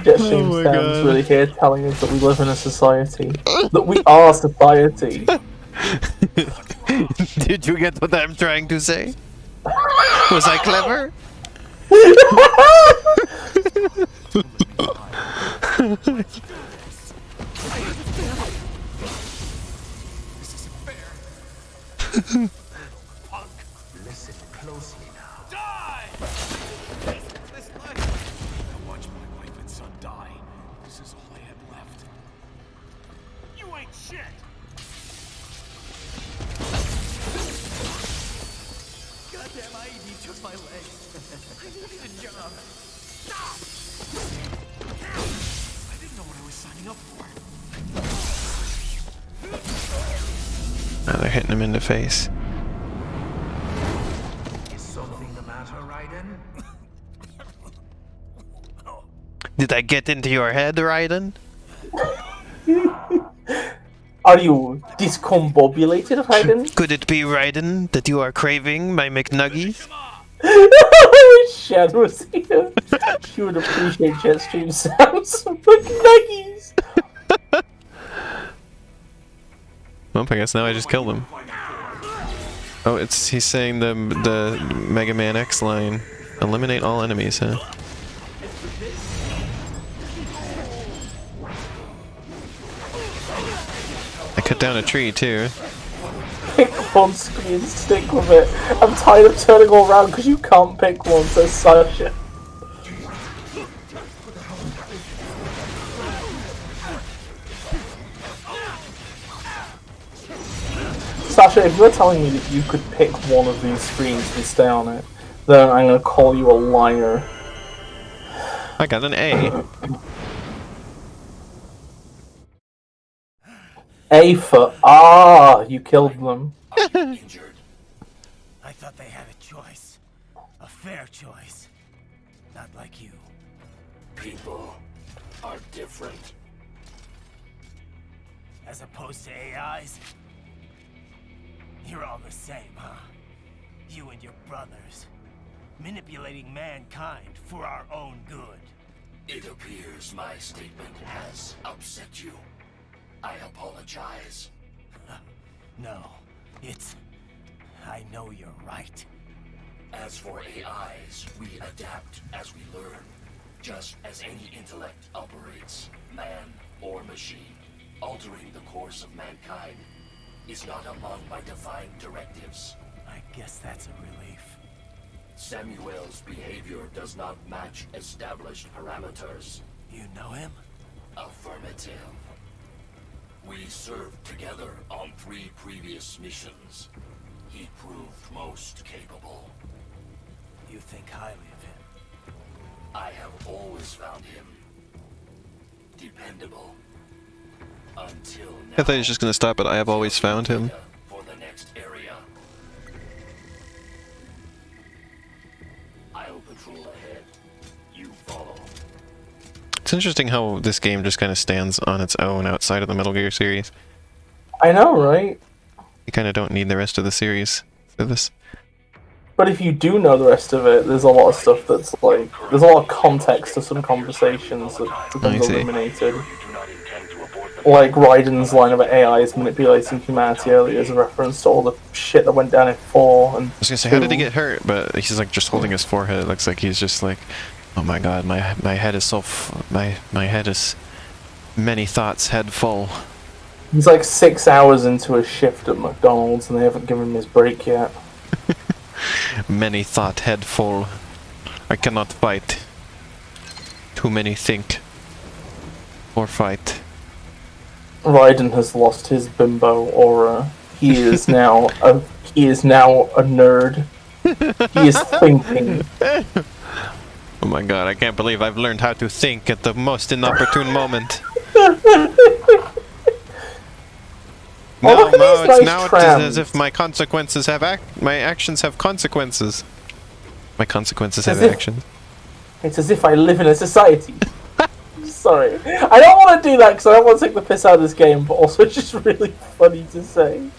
Jetstream Oh my Sam's God. really here telling us that we live in a society. That we are society. Did you get what I'm trying to say? Was I clever? Listen closely now. Die! I watched my wife and son die. This is all I had left. You ain't shit! Goddamn IED took my leg. I needed a job. Stop! I didn't know what I was signing up for. Oh, they're hitting him in the face. Is something the matter, Raiden? Did I get into your head, Raiden? Are you discombobulated, Raiden? Could it be, Raiden, that you are craving my McNuggies? Shed was here. She would appreciate Jetstream Sam's McNuggies. Well, I guess now I just killed him. Oh, he's saying the Mega Man X line. Eliminate all enemies, huh? I cut down a tree too. pick one screen and stick with it. I'm tired of turning all around because you can't pick one, says Sasha. Sasha, if you're telling me that you could pick one of these screens and stay on it, then I'm gonna call you a liar. I got an A. A for you killed them. Injured. I thought they had a choice. A fair choice. Not like you. People are different. As opposed to AIs? You're all the same, huh? You and your brothers. Manipulating mankind for our own good. It appears my statement has upset you. I apologize. No, it's... I know you're right. As for AIs, we adapt as we learn. Just as any intellect operates, man or machine. Altering the course of mankind is not among my defined directives. I guess that's a relief. Samuel's behavior does not match established parameters. You know him? Affirmative. We served together on 3 previous missions. He proved most capable. You think highly of him? I have always found him dependable. Until now. I thought he was just gonna stop at I have always found him. For the next area. I'll patrol ahead. You follow. It's interesting how this game just kind of stands on its own outside of the Metal Gear series. I know, right? You kind of don't need the rest of the series for this. But if you do know the rest of it, there's a lot of stuff that's like... There's a lot of context to some conversations that becomes eliminated. Like Raiden's line about AIs manipulating humanity earlier is a reference to all the shit that went down in 4 and I was gonna say, how did he get hurt? But he's like just holding his forehead. It looks like he's just like, oh my god, my head is so my head is many thoughts head full. He's like 6 hours into a shift at McDonald's and they haven't given him his break yet. Many thought head full. I cannot fight. Too many think. Or fight. Raiden has lost his bimbo aura. He is now a nerd. He is thinking. Oh my god, I can't believe I've learned how to think at the most inopportune moment. Oh, Now it's as if my consequences have my actions have consequences. My consequences have actions. It's as if I live in a society. Sorry. I don't want to do that because I don't want to take the piss out of this game, but also it's just really funny to say.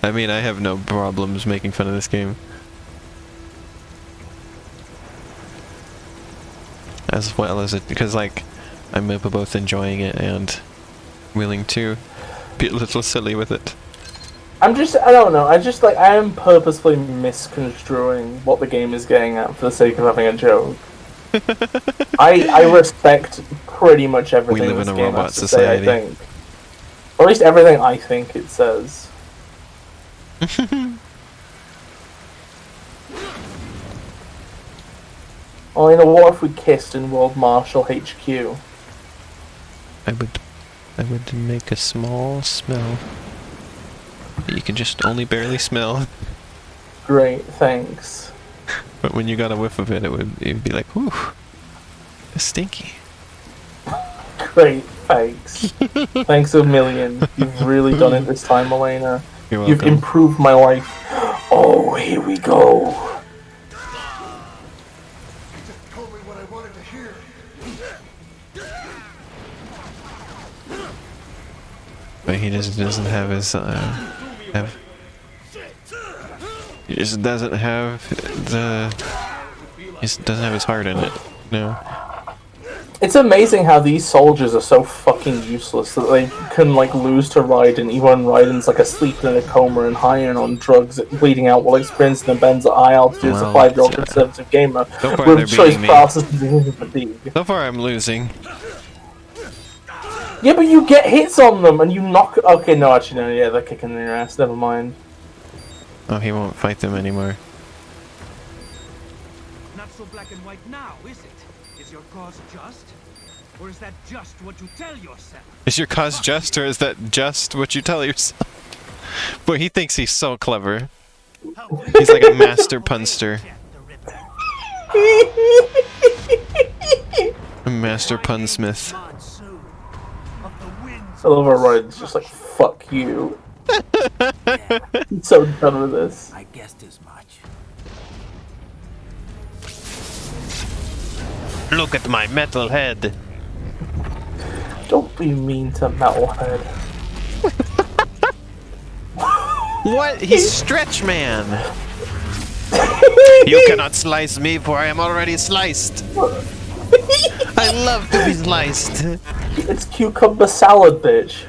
I mean, I have no problems making fun of this game. As well as it, because like, I'm both enjoying it and willing to be a little silly with it. I don't know, I am purposefully misconstruing what the game is getting at for the sake of having a joke. I respect pretty much everything We live this in a game robot has to society. say, I think. Or at least everything I think it says. Well, you know, what if we kissed in World Marshal HQ? I would make a small smell that you can just only barely smell. Great, thanks. But when you got a whiff of it, it'd be like, whew, it's stinky. Great, thanks. Thanks a million. You've really done it this time, Elena. You're welcome. You've improved my life. Oh, here we go. Told me what I wanted to hear. But he just doesn't have his, he just doesn't have his heart in it. No. It's amazing how these soldiers are so fucking useless that they can, like, lose to Raiden even when Raiden's, like, asleep in a coma and high and on drugs, bleeding out while experiencing the bends at high altitude as a 5-year-old conservative gamer So far with choice beating me. process and fatigue. So far I'm losing. Yeah, but you get hits on them and you knock. Okay, no, actually, no. Yeah, they're kicking their ass. Never mind. Oh, he won't fight them anymore. Not so black and white now, is it? Is your cause just? Or is that just what you tell yourself? Is your cause just, or is that just what you tell yourself? Boy, he thinks he's so clever. He's like a master punster. A master punsmith. I love how Ryan's just like, fuck you. He's so done with this. I guessed as much. Look at my metal head. Don't be mean to Metalhead. What? He's Stretch Man. You cannot slice me, for I am already sliced. I love to be sliced. It's cucumber salad, bitch.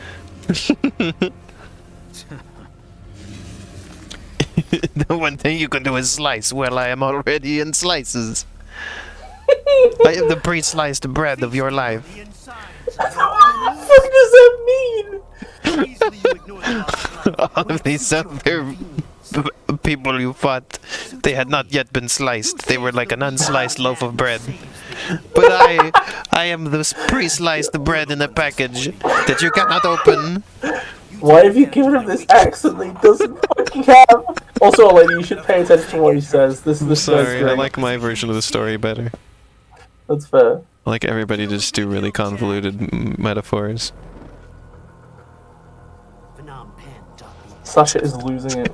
The one thing you can do is slice. Well, I am already in slices. I am the pre-sliced bread of your life. What the fuck does that mean? All of these other people you fought, they had not yet been sliced. They were like an unsliced loaf of bread. But I am this pre-sliced bread in a package that you cannot open. Why have you given him this accent that he doesn't fucking have? Also, lady, you should pay attention to what he says. This guy's Sorry, I great. like my version of the story better. That's fair. I like everybody to just do really convoluted metaphors. Sasha is losing it.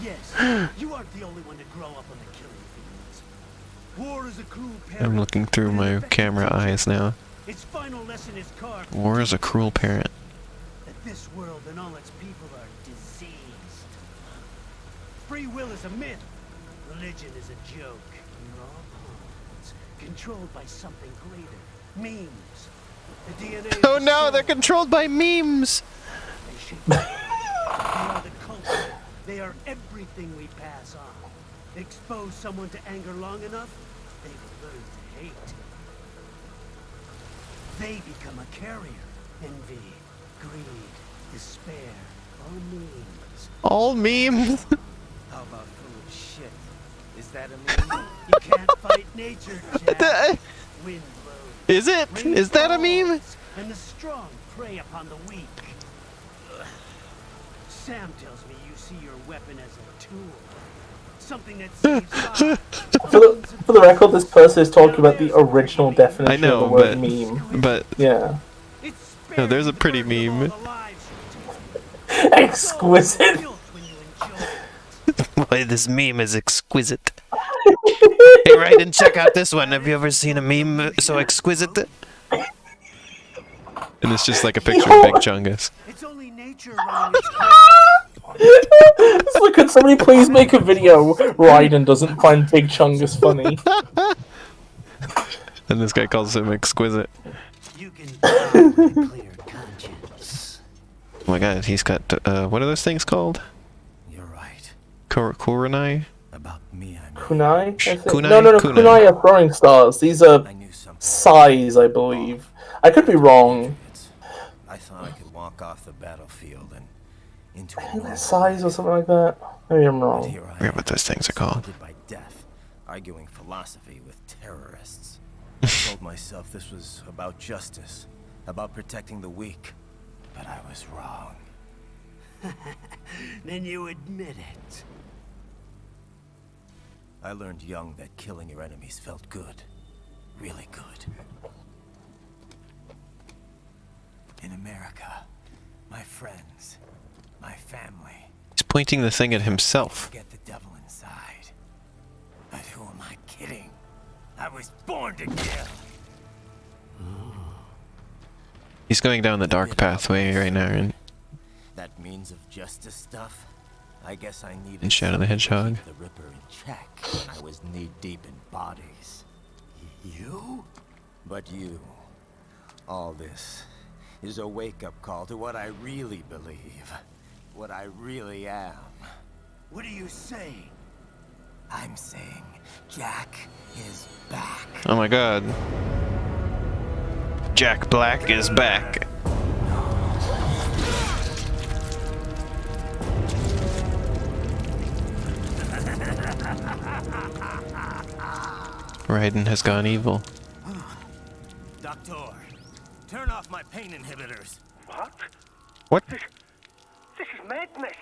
Yes, you aren't the only one to grow up on the killing fields. War is a cruel parent. I'm looking through my camera eyes now. Its final lesson is carved. War is a cruel parent. That this world and all its people are diseased. Free will is a myth. Religion is a joke. We're all pawns, controlled by something greater. Memes. The DNA Oh no, they're controlled by memes! They are the culture. They are everything we pass on. Expose someone to anger long enough, they will learn to hate. They become a carrier. Envy, greed, despair, all memes. All memes? How about full of shit? Is that a meme? You can't fight nature, Jack. Wind blows. Is it? Is that a meme? And the strong prey upon the weak. Sam tells me you see your weapon as a tool. Something that saves lives. For the record, this person is talking about the original definition I know, of the word meme. but Yeah. no, there's a pretty meme. Exquisite. Boy, this meme is exquisite. Hey, Raiden, check out this one. Have you ever seen a meme so exquisite? And it's just like a picture of Big Chungus. It's only nature running its course. So could somebody please make a video Raiden doesn't find Big Chungus funny? And this guy calls him exquisite. You can die with a clear conscience. Oh my god, he's got, what are those things called? You're right. Kunai? About me, I mean. Kunai? I think? Kunai? No, Kunai. Kunai are throwing stars. These are I knew something. size, I believe. I could be wrong. I thought I could walk off the battlefield and into I a think new they're size or something like that. Maybe I'm But wrong. here I I forget what those things are called. surrounded by death, arguing philosophy with terrorists. I told myself this was about justice, about protecting the weak, but I was wrong. Then you admit it. I learned young that killing your enemies felt good. Really good. In America, my friends, my family. He's pointing the thing at himself. Get the devil inside. But who am I kidding? I was born to kill. He's going down the dark pathway right now, and That means of justice stuff. I guess I needed And Shadow the something to Hedgehog. keep the Ripper in check when I was knee deep in bodies. You? But you. All this is a wake-up call to what I really believe. What I really am. What are you saying? I'm saying Jack is back. oh my god. Jack Black is back. Raiden has gone evil. Doctor, turn off my pain inhibitors. What? What? This is madness.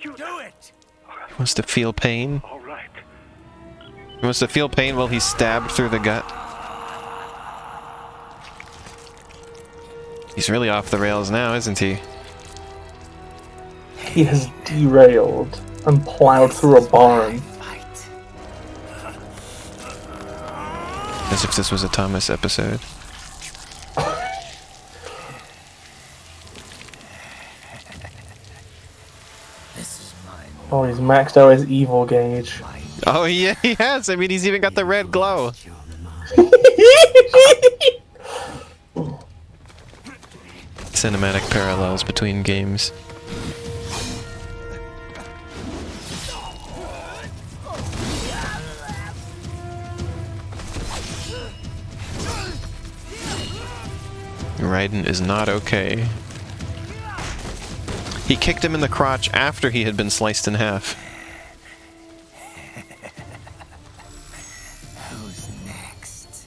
You Do it! He wants to feel pain? All right. He wants to feel pain while he's stabbed through the gut? He's really off the rails now, isn't he? He has derailed and plowed through a barn. As if this was a Thomas episode. Oh, he's maxed out his evil gauge. Oh yeah, he has! I mean, he's even got the red glow! Cinematic parallels between games. Raiden is not okay. He kicked him in the crotch after he had been sliced in half. Who's next?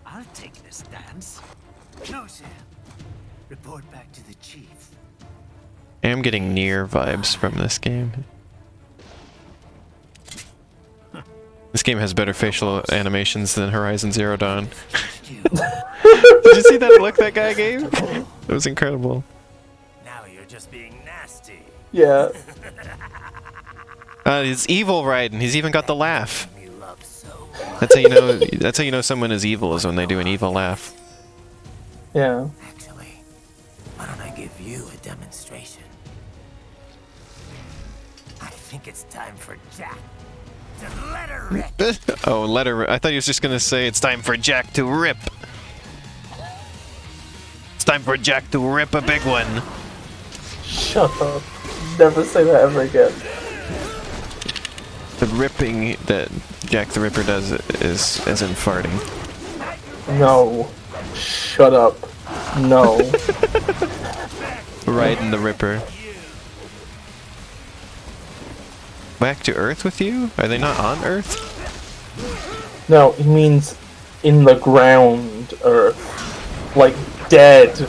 I'll take this dance. No, sir. Report back to the chief. I am getting near vibes from this game. This game has better facial animations than Horizon Zero Dawn. Did you see that look that guy gave? It was incredible. Now you're just being nasty. Yeah. It's evil Raiden. He's even got the laugh. You love so That's how you know. That's how you know someone is evil, is when they do an evil laugh. Yeah. Actually, why don't I give you a demonstration? I think it's time for Jack to let her rip. Oh, let her. I thought he was just gonna say it's time for Jack to rip. It's time for Jack to rip a big one. Shut up. Never say that ever again. The ripping that Jack the Ripper does is as in farting. No. Shut up. No. Raiden the Ripper. Back to Earth with you? Are they not on Earth? No, he means in the ground Earth. Like dead.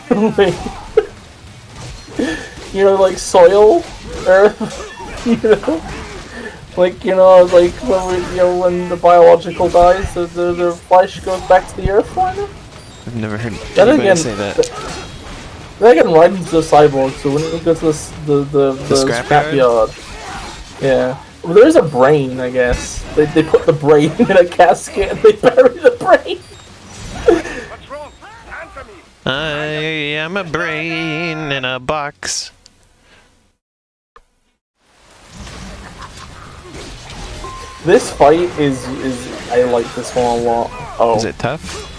Like, you know, like soil Earth. You know, like like when the biological dies, the flesh goes back to the Earth. Kind of. I've never heard Then anybody again, say that. Then again, Raiden's a cyborg, so when you go to the scrapyard? scrapyard, yeah. Well, there is a brain, I guess. They put the brain in a casket and they bury the brain. What's wrong? Answer me. I am a brain in a box. This fight is I like this one a lot. Oh, Is it tough?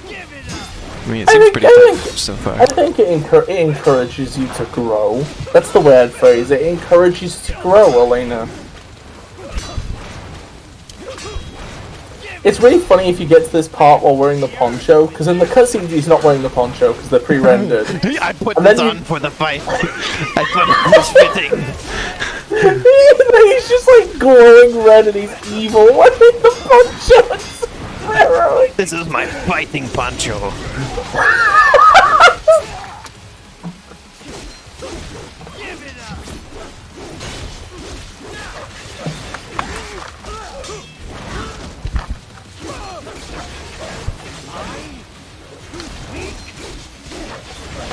I mean, it seems pretty tough so far. I think it encourages you to grow. That's the way I'd phrase it. It encourages you to grow, Elena. It's really funny if you get to this part while wearing the poncho, because in the cutscenes he's not wearing the poncho because they're pre-rendered. I put And this then on for the fight. I thought it was fitting. He's just like glowing red and he's evil wearing the poncho. It's harrowing. This is my fighting poncho.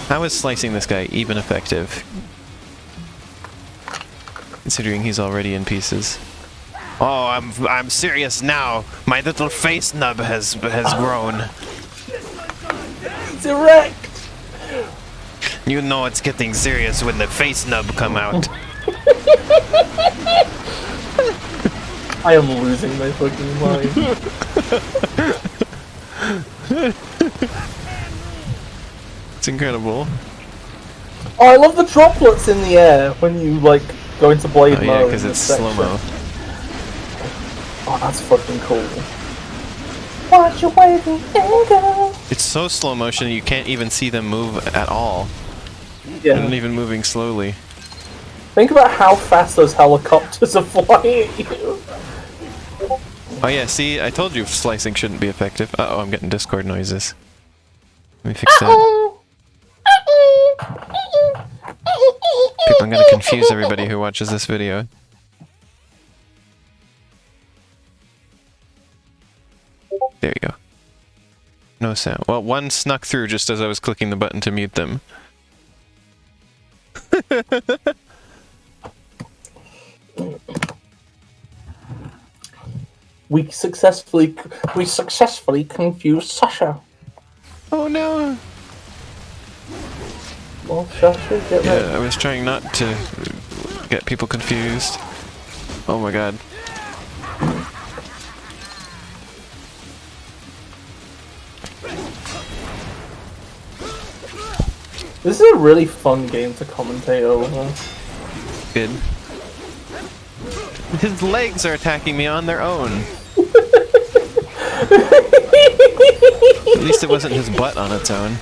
How is slicing this guy even effective? Considering he's already in pieces. Oh, I'm serious now. My little face nub has grown. It's erect. You know it's getting serious when the face nub come out. I am losing my fucking mind. It's incredible. Oh, I love the droplets in the air when you like go into blade Oh mode. yeah, because it's section. slow-mo. Oh, that's fucking cool. Watch your waving finger. It's so slow motion you can't even see them move at all. Yeah. They're not even moving slowly. Think about how fast those helicopters are flying at you. Oh yeah, see, I told you slicing shouldn't be effective. Uh-oh, I'm getting Discord noises. Let me fix that. People, I'm gonna confuse everybody who watches this video. There you go. No sound. Well, one snuck through just as I was clicking the button to mute them. We successfully confused Sasha. Oh no! Well, Sasha, get ready. Yeah, I was trying not to get people confused. Oh my god. This is a really fun game to commentate over. Good. His legs are attacking me on their own. At least it wasn't his butt on its own.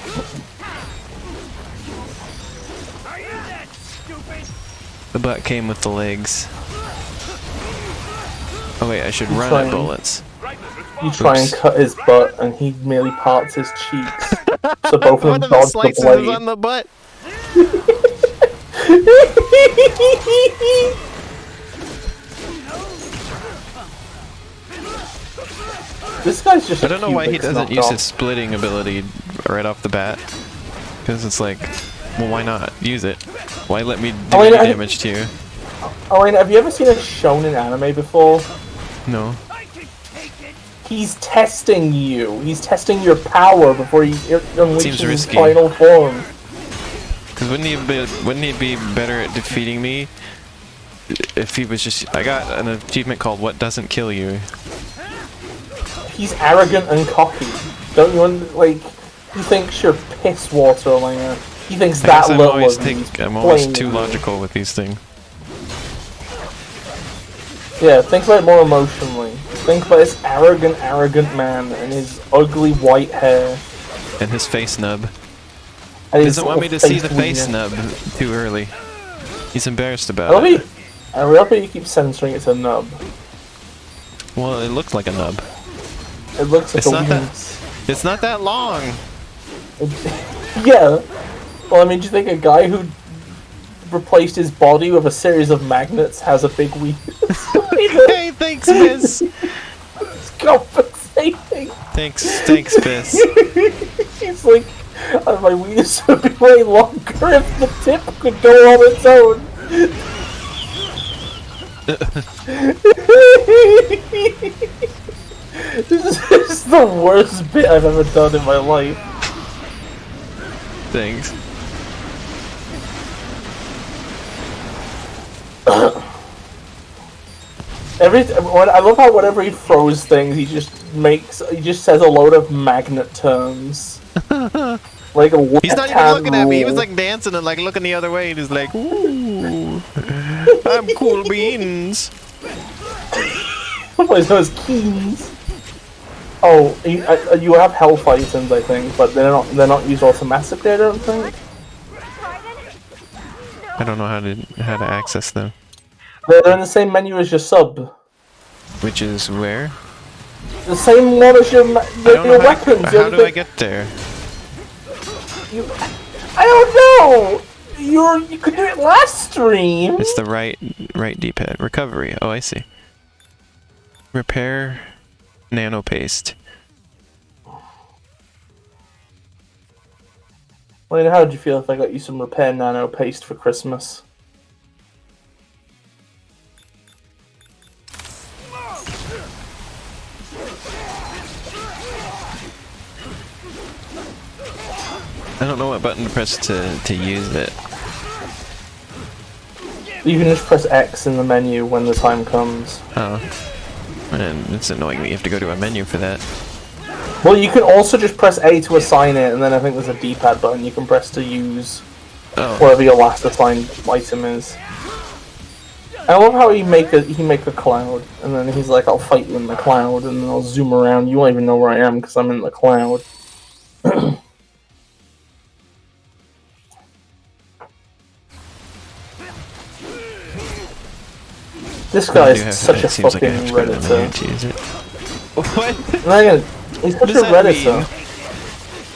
The butt came with the legs. Oh wait, I should run at bullets. You try and cut his butt, and he merely parts his cheeks. So both of One them of the dodge the slices blade. is on the butt. This guy's just. I don't know why he Cubics doesn't knocked use off. his splitting ability right off the bat. Because it's like, well, why not use it? Why let me do any damage to you? Elena, have you ever seen a shonen anime before? No. He's testing you. He's testing your power before he unleashes Seems his risky. final form. Because wouldn't he be better at defeating me if he was just... I got an achievement called What Doesn't Kill You. He's arrogant and cocky. Don't you like? He thinks you're piss water, Elena. He thinks I guess that little of you. I'm always too logical with these things. Yeah, think about it more emotionally. Think about this arrogant man and his ugly white hair. And his face nub. And He his doesn't want me to little see the face wiener. nub too early. He's embarrassed I about it. love how you keep censoring it to nub. Well, it looked like a nub. It looks like It's a not that. wiener. It's not that long. Yeah. Well, I mean, do you think a guy who replaced his body with a series of magnets has a big wiener? Hey, thanks, Biz. It's compensating. Thanks, Biz. He's like, my wiener would be way longer if the tip could go on its own. This is the worst bit I've ever done in my life. Thanks. I love how whenever he throws things, he just says a load of magnet terms. Like a He's not even looking at me. He was like dancing and like looking the other way, and he's like, "Ooh, I'm cool beans." What those keys? Oh, you have health items, I think, but they're not used automatically. I don't think. I don't know how to access them. They're in the same menu as your sub. Which is where? The same one as your weapons. How do I get there? I don't know. You could do it last stream. It's the right D-pad. Recovery. Oh, I see. Repair nano paste. Well, how would you feel if I got you some repair nano paste for Christmas? I don't know what button to press to use it. You can just press X in the menu when the time comes. Oh. And it's annoying that you have to go to a menu for that. Well, you can also just press A to assign it, and then I think there's a D-pad button you can press to use whatever your last assigned item is. I love how he make a cloud, and then he's like, "I'll fight you in the cloud," and then I'll zoom around. You won't even know where I am because I'm in the cloud. This guy is such a fucking redditor. What? He's such a does that redditor.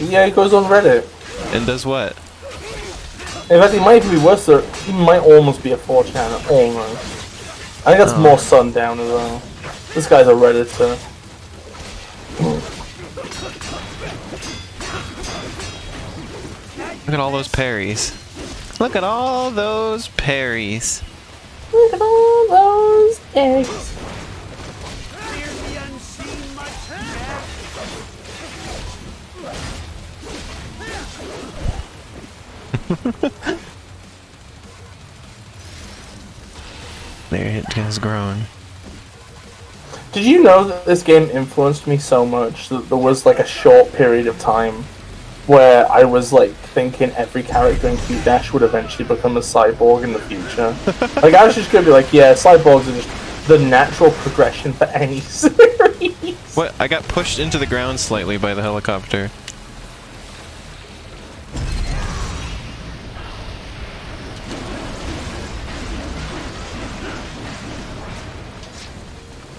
Yeah, he goes on Reddit. And does what? In fact, he might even be worse. He might almost be a 4chan. Almost. I think that's more Sundown as well. This guy's a redditor. Look at all those parries. Look at all those parries. Look at all those eggs. There, it has grown. Did you know that this game influenced me so much that there was like a short period of time where I was like thinking every character in Q-Dash would eventually become a cyborg in the future? Like I was just gonna be like, yeah, cyborgs are just the natural progression for any series. What? I got pushed into the ground slightly by the helicopter.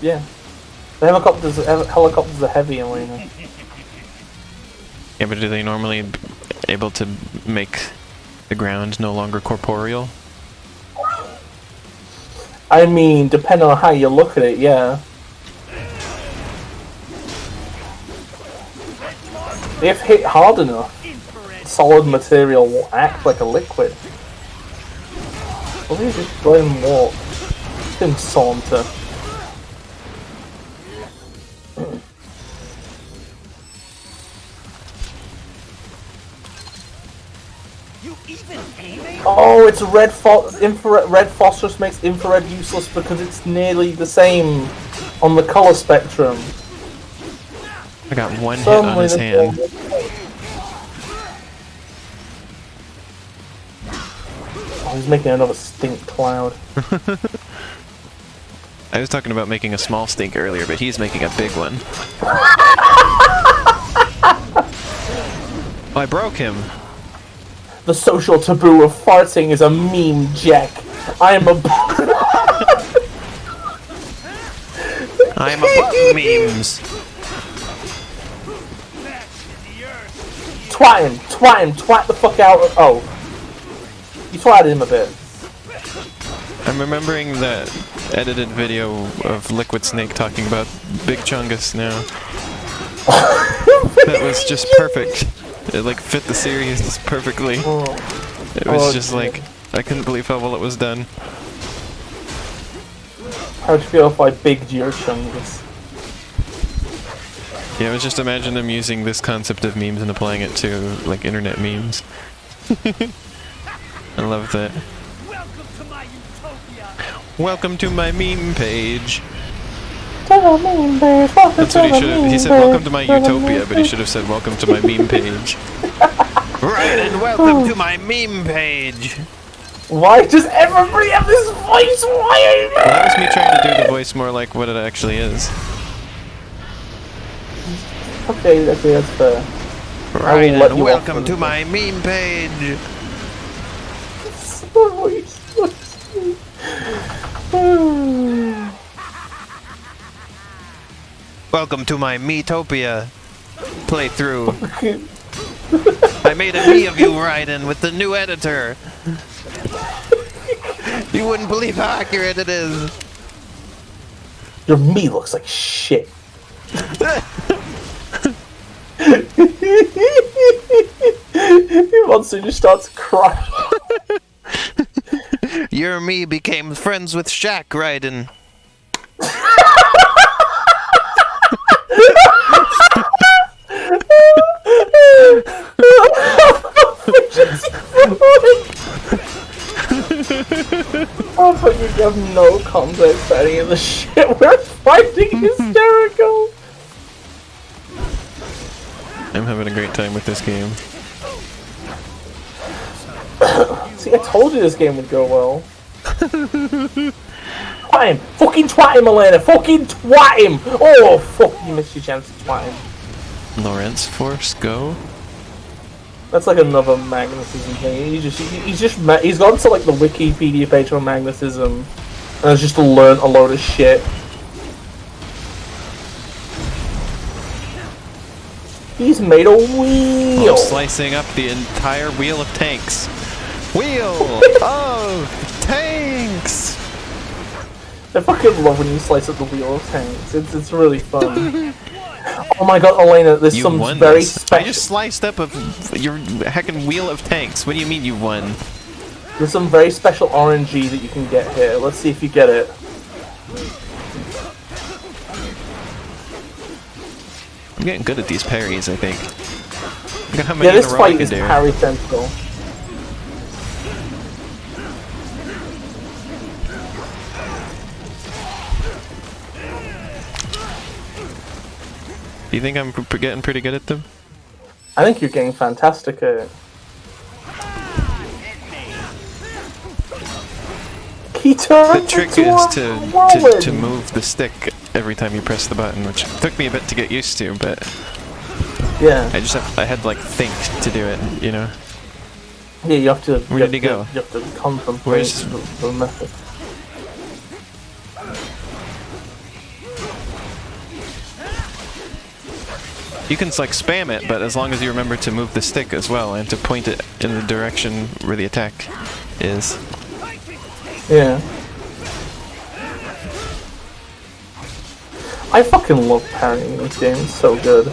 Yeah. The helicopters are heavy, Elena. Yeah, but are they normally able to make the ground no longer corporeal? I mean, depending on how you look at it, yeah. If hit hard enough, solid material will act like a liquid. What do you just let him walk? Let him saunter. Oh, it's infrared. Red phosphorus makes infrared useless because it's nearly the same on the color spectrum. I got one hit on his hand. Oh, he's making another stink cloud. I was talking about making a small stink earlier, but he's making a big one. Oh, I broke him. The social taboo of farting is a meme, Jack. I am above memes. Twat the fuck out. Oh. You twatted him a bit. I'm remembering that edited video of Liquid Snake talking about Big Chungus now. That was just perfect. It like fit the series just perfectly. It was just like, I couldn't believe how well it was done. How'd you feel if I bigged your Chungus? Yeah, I was just imagine them using this concept of memes and applying it to like internet memes. I love that. Welcome to my meme page. That's what he should have. He said, "Welcome to my utopia," but he should have said, "Welcome to my meme page." Right, and welcome to my meme page. Why does everybody have this voice? Why? Well, that was me trying to do the voice more like what it actually is. Okay, that's fair. Right, and welcome to my meme page. Welcome to my Metopia playthrough. I made a me of you, Raiden, with the new editor. You wouldn't believe how accurate it is. Your me looks like shit. Monster just starts crying. Your me became friends with Shaq, Raiden. Oh, but you have no context for any of the shit we're fighting. Hysterical. I'm having a great time with this game. See, I told you this game would go well. Twat him! Fucking twat him, Elena! Fucking twat him! Oh, fuck, you missed your chance to twat him. Lorentz Force, go. That's like another magnetism thing. He's gone to like the Wikipedia page for magnetism and has just learned a load of shit. He's made a wheel! I'm slicing up the entire wheel of tanks. Wheel of tanks! I fucking love when you slice up the wheel of tanks. It's really fun. Oh my god, Elena, there's You some won very this. I special. just sliced up your heckin' wheel of tanks. What do you mean you won? There's some very special RNG that you can get here. Let's see if you get it. I'm getting good at these parries, I think. Look at how many Yeah, this in a row I fight can is do. parry central. Do you think I'm getting pretty good at them? I think you're getting fantastic at it. He turns The trick into is a to whirlwind. move the stick every time you press the button, which took me a bit to get used to, but Yeah. I had to like think to do it, you know? Yeah, you have to. Where did he go? You have to contemplate Where's- the method. You can like spam it, but as long as you remember to move the stick as well and to point it in the direction where the attack is. Yeah. I fucking love parrying in this game, it's so good.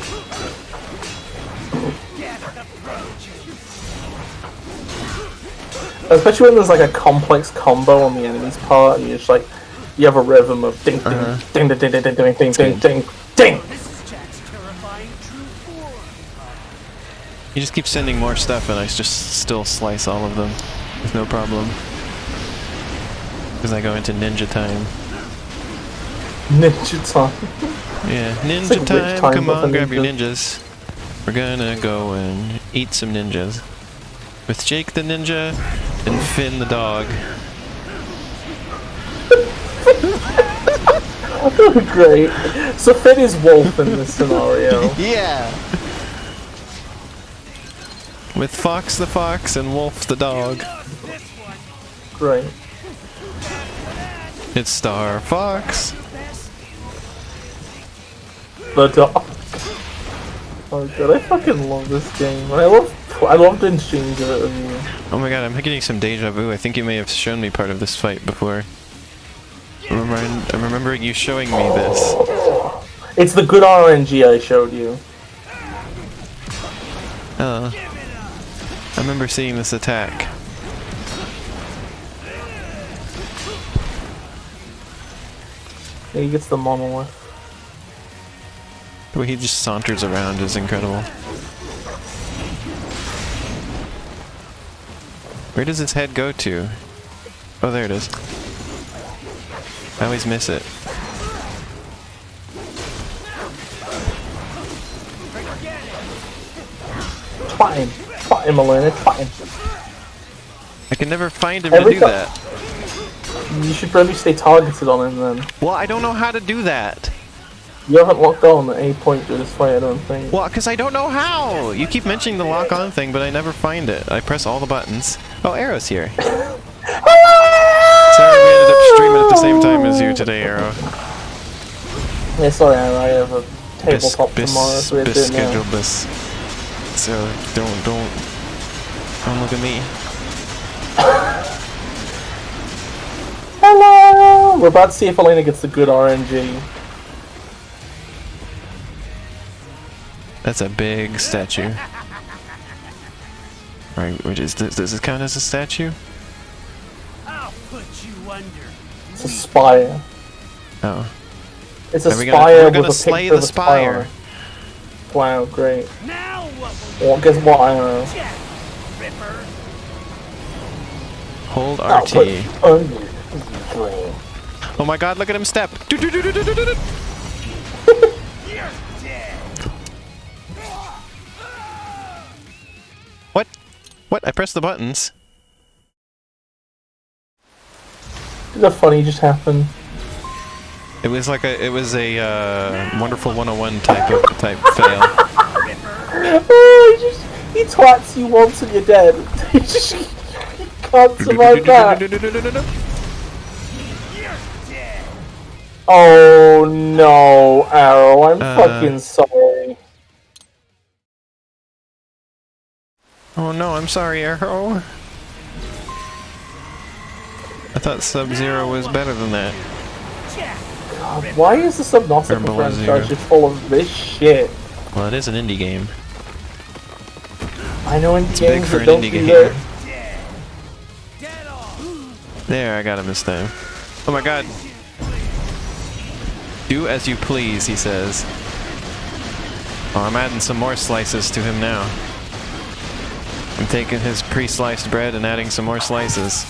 Especially when there's like a complex combo on the enemy's part, and you're just like, you have a rhythm of ding ding ding ding ding ding ding ding ding ding ding. You just keep sending more stuff and I just still slice all of them with no problem. Because I go into ninja time. Ninja time. Yeah, ninja like time, rich time come with on, the grab your ninjas. ninjas. We're gonna go and eat some ninjas. With Jake the ninja and Finn the dog. Great. So Finn is Wolf in this scenario. Yeah! With Fox the fox and Wolf the dog. Great. It's Star Fox. The dog. Oh god, I fucking love this game. I love the exchange of it with you. Oh my god, I'm getting some deja vu. I think you may have shown me part of this fight before. I'm remembering you showing me this. It's the good RNG I showed you. Oh. I remember seeing this attack. Yeah, he gets the monolith. The way he just saunters around is incredible. Where does his head go to? Oh, there it is. I always miss it. Twat him, Elena, twat him. I can never find him Every to do time- that. You should probably stay targeted on him then. Well, I don't know how to do that. You haven't locked on at any point through this fight, I don't think. Well, because I don't know how! You keep mentioning the lock-on thing, but I never find it. I press all the buttons. Oh, Arrow's here. Sorry, we ended up streaming at the same time as you today, Arrow. Yeah, sorry, I have a tabletop tomorrow, so we have to do it now. scheduled this. So don't look at me. Hello! We're about to see if Elena gets the good RNG. That's a big statue. Right, which is does this count as a statue? I'll put you under. It's a spire. Oh. It's a Are we spire we're gonna with a slay picture the of a spire. spire. Wow, great. Now what will Well, guess what? I don't know. Jack the Ripper? Hold I'll RT. put under. Oh my god, look at him step! Do-do-do-do-do-do-do. You're dead. What? What? I pressed the buttons. Something funny just happened. It was like a Wonderful 101 type fail. Oh, he twats you once and you're dead. You can't survive that. Oh no, Arrow, I'm fucking sorry. Oh no, I'm sorry, Arrow. I thought Sub-Zero was better than that. God, why is the Subnautica franchise just full of this shit? Well, it is an indie game. I know indie It's games big for that an don't indie do game. that. There, I got him this time. Oh my god. Do as you please, he says. Oh, I'm adding some more slices to him now. I'm taking his pre-sliced bread and adding some more slices.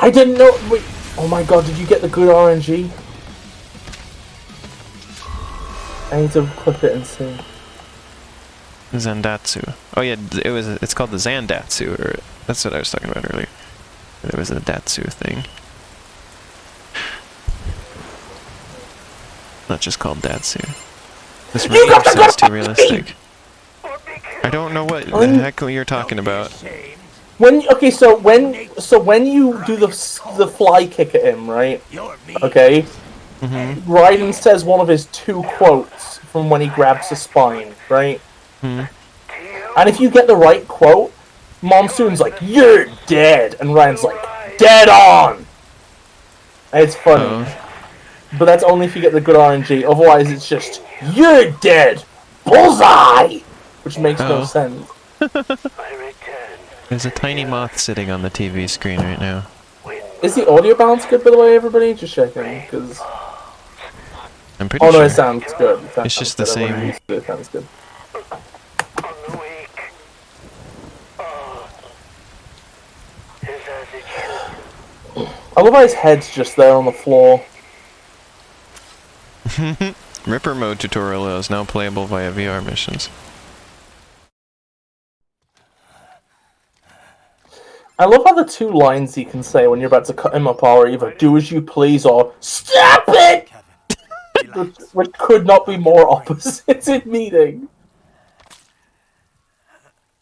I didn't know. Wait. Oh my god, did you get the good RNG? I need to clip it and see. Zandatsu. Oh yeah, it's called the Zandatsu, or that's what I was talking about earlier. There was a Datsu thing. Not just called Datsu. This range sounds too realistic. I don't know what the heck you're talking about. So when you do the fly kick at him, right? Okay. Raiden says one of his 2 quotes from when he grabs the spine, right? And if you get the right quote, Monsoon's like, "You're dead," and Ryan's like, "Dead on." And it's funny, but that's only if you get the good RNG. Otherwise, it's just, "You're dead, bullseye," which makes no sense. There's a tiny moth sitting on the TV screen right now. Is the audio balance good, by the way, everybody? Just checking, because... I'm pretty sure. Oh no, it sounds good. It's just the same. It sounds good. I love how his head's just there on the floor. Ripper mode tutorial is now playable via VR missions. I love how the 2 lines he can say when you're about to cut him up are either "do as you please" or "stop it!" which could not be more opposites in meaning.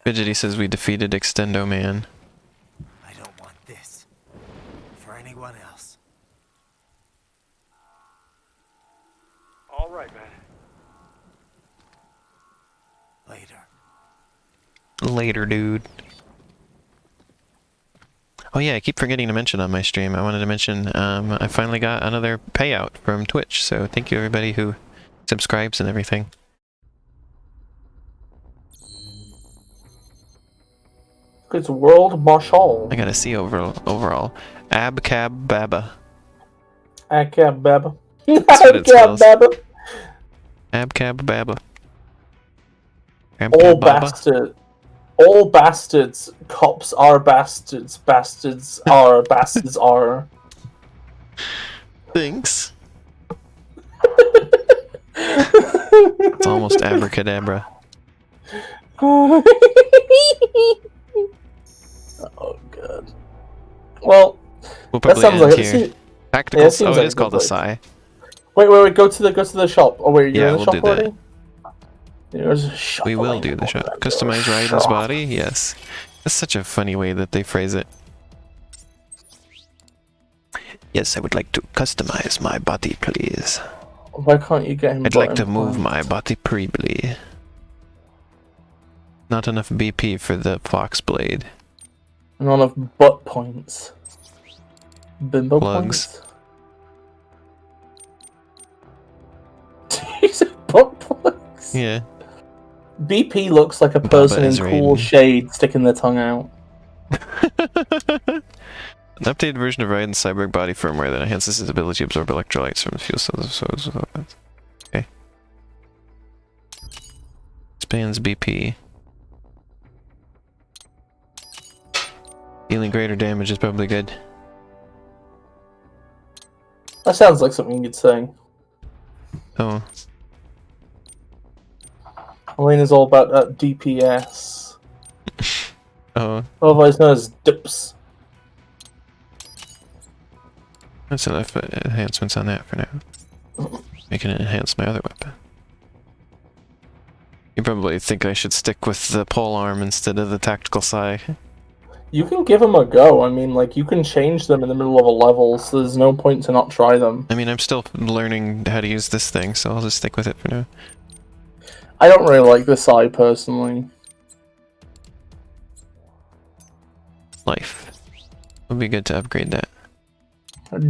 Fidgety says we defeated Extendo Man. I don't want this for anyone else. All right, man. Later, dude. Oh yeah, I keep forgetting to mention on my stream. I wanted to mention I finally got another payout from Twitch, so thank you everybody who subscribes and everything. It's World Marshal. I got a C overall. Abcab Baba. Abcab Baba. That's what it spells. Baba. Abcab Baba. All bastard. All bastards. Cops are bastards. Bastards are. Bastards are. Thanks. It's almost abracadabra. Oh god. Well, that sounds like here. Tactical. Yeah, it is called a Psy. Wait. Go to the shop. Oh wait, you're in the shop already? There's a shop. We will do the shop. Customize Raiden's body. Yes. That's such a funny way that they phrase it. Yes, I would like to customize my body, please. Why can't you get him? I'd like to move my body preebly. Not enough BP for the Fox Blade. Not enough butt points. Bimbo Plugs. Points. You said butt plugs? Yeah. BP looks like a person in cool shade sticking their tongue out. An updated version of Raiden's cyborg body firmware that enhances his ability to absorb electrolytes from the fuel cells. Okay. Expands BP. Dealing greater damage is probably good. That sounds like something you'd say. Oh. Elena's all about that DPS. Oh. Otherwise known as DIPS. That's enough enhancements on that for now. I can enhance my other weapon. You probably think I should stick with the pole arm instead of the tactical sai. You can give them a go. I mean, like, you can change them in the middle of a level, so there's no point to not try them. I mean, I'm still learning how to use this thing, so I'll just stick with it for now. I don't really like the sai personally. Life. Would be good to upgrade that.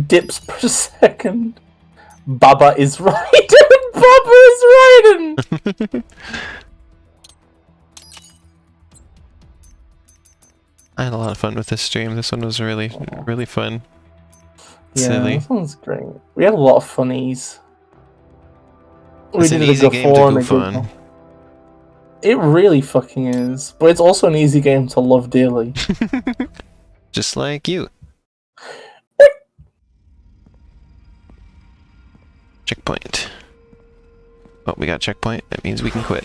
Dips per second. Baba is right. Baba is right. I had a lot of fun with this stream. This one was really fun. Yeah, Silly. this one's great. We had a lot of funnies. It's an easy game to goof on. It really fucking is. But it's also an easy game to love dearly. Just like you. Checkpoint. Oh, we got checkpoint. That means we can quit.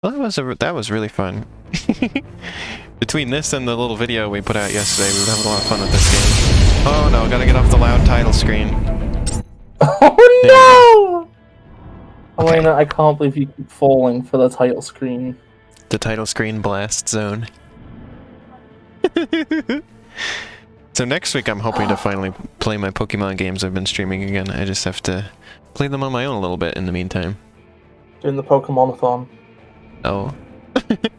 Well, that was really fun. Between this and the little video we put out yesterday, we were having a lot of fun with this game. Oh no, gotta get off the loud title screen. Oh no! Elena, I can't believe you keep falling for the title screen. The title screen blast zone. So next week I'm hoping to finally play my Pokemon games I've been streaming again. I just have to play them on my own a little bit in the meantime. Doing the Pokemon-a-thon. Oh.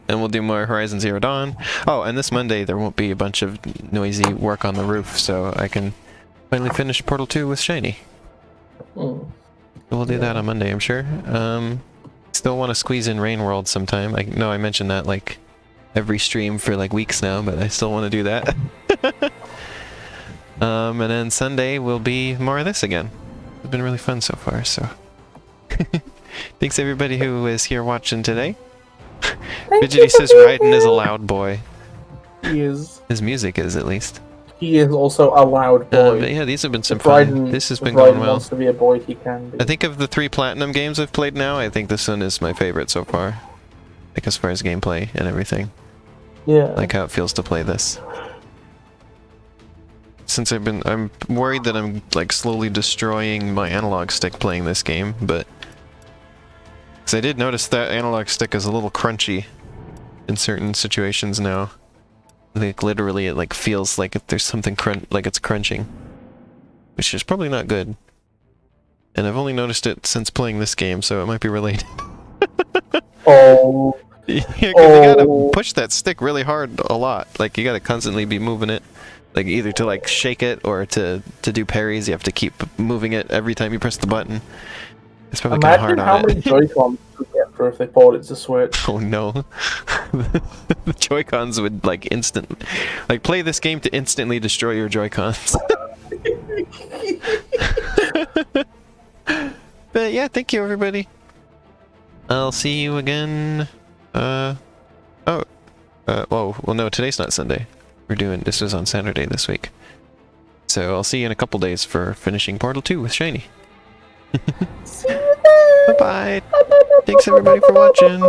And we'll do more Horizon Zero Dawn. Oh, and this Monday there won't be a bunch of noisy work on the roof, so I can finally finish Portal 2 with Shiny. We'll do that on Monday, I'm sure. Still want to squeeze in Rain World sometime. I know I mentioned that like every stream for like weeks now, but I still want to do that. And then Sunday will be more of this again. It's been really fun so far, so... Thanks everybody who is here watching today. Fidgety says Raiden is a loud boy. He is. His music is, at least. He is also a loud boy. But yeah, these have been some fun. This has been going well. Wants to be a boy, he can be. I think of the 3 Platinum games I've played now, I think this one is my favorite so far. Like as far as gameplay and everything. Yeah. Like how it feels to play this. Since I'm worried that I'm like slowly destroying my analog stick playing this game, but... Because I did notice that analog stick is a little crunchy in certain situations now. Like literally it like feels like there's something like it's crunching. Which is probably not good. And I've only noticed it since playing this game, so it might be related. Oh. Yeah, because you gotta push that stick really hard a lot. Like you gotta constantly be moving it. Like either to like shake it or to do parries, you have to keep moving it every time you press the button. It's probably kind of hard on it. Imagine how many Joy-Cons would get for if they bought it to Switch. Oh no. The Joy-Cons would like like play this game to instantly destroy your Joy-Cons. But yeah, thank you everybody. I'll see you again. Well no, today's not Sunday. This was on Saturday this week. So I'll see you in a couple days for finishing Portal 2 with Shiny. See you then! Bye-bye! Thanks everybody for watching!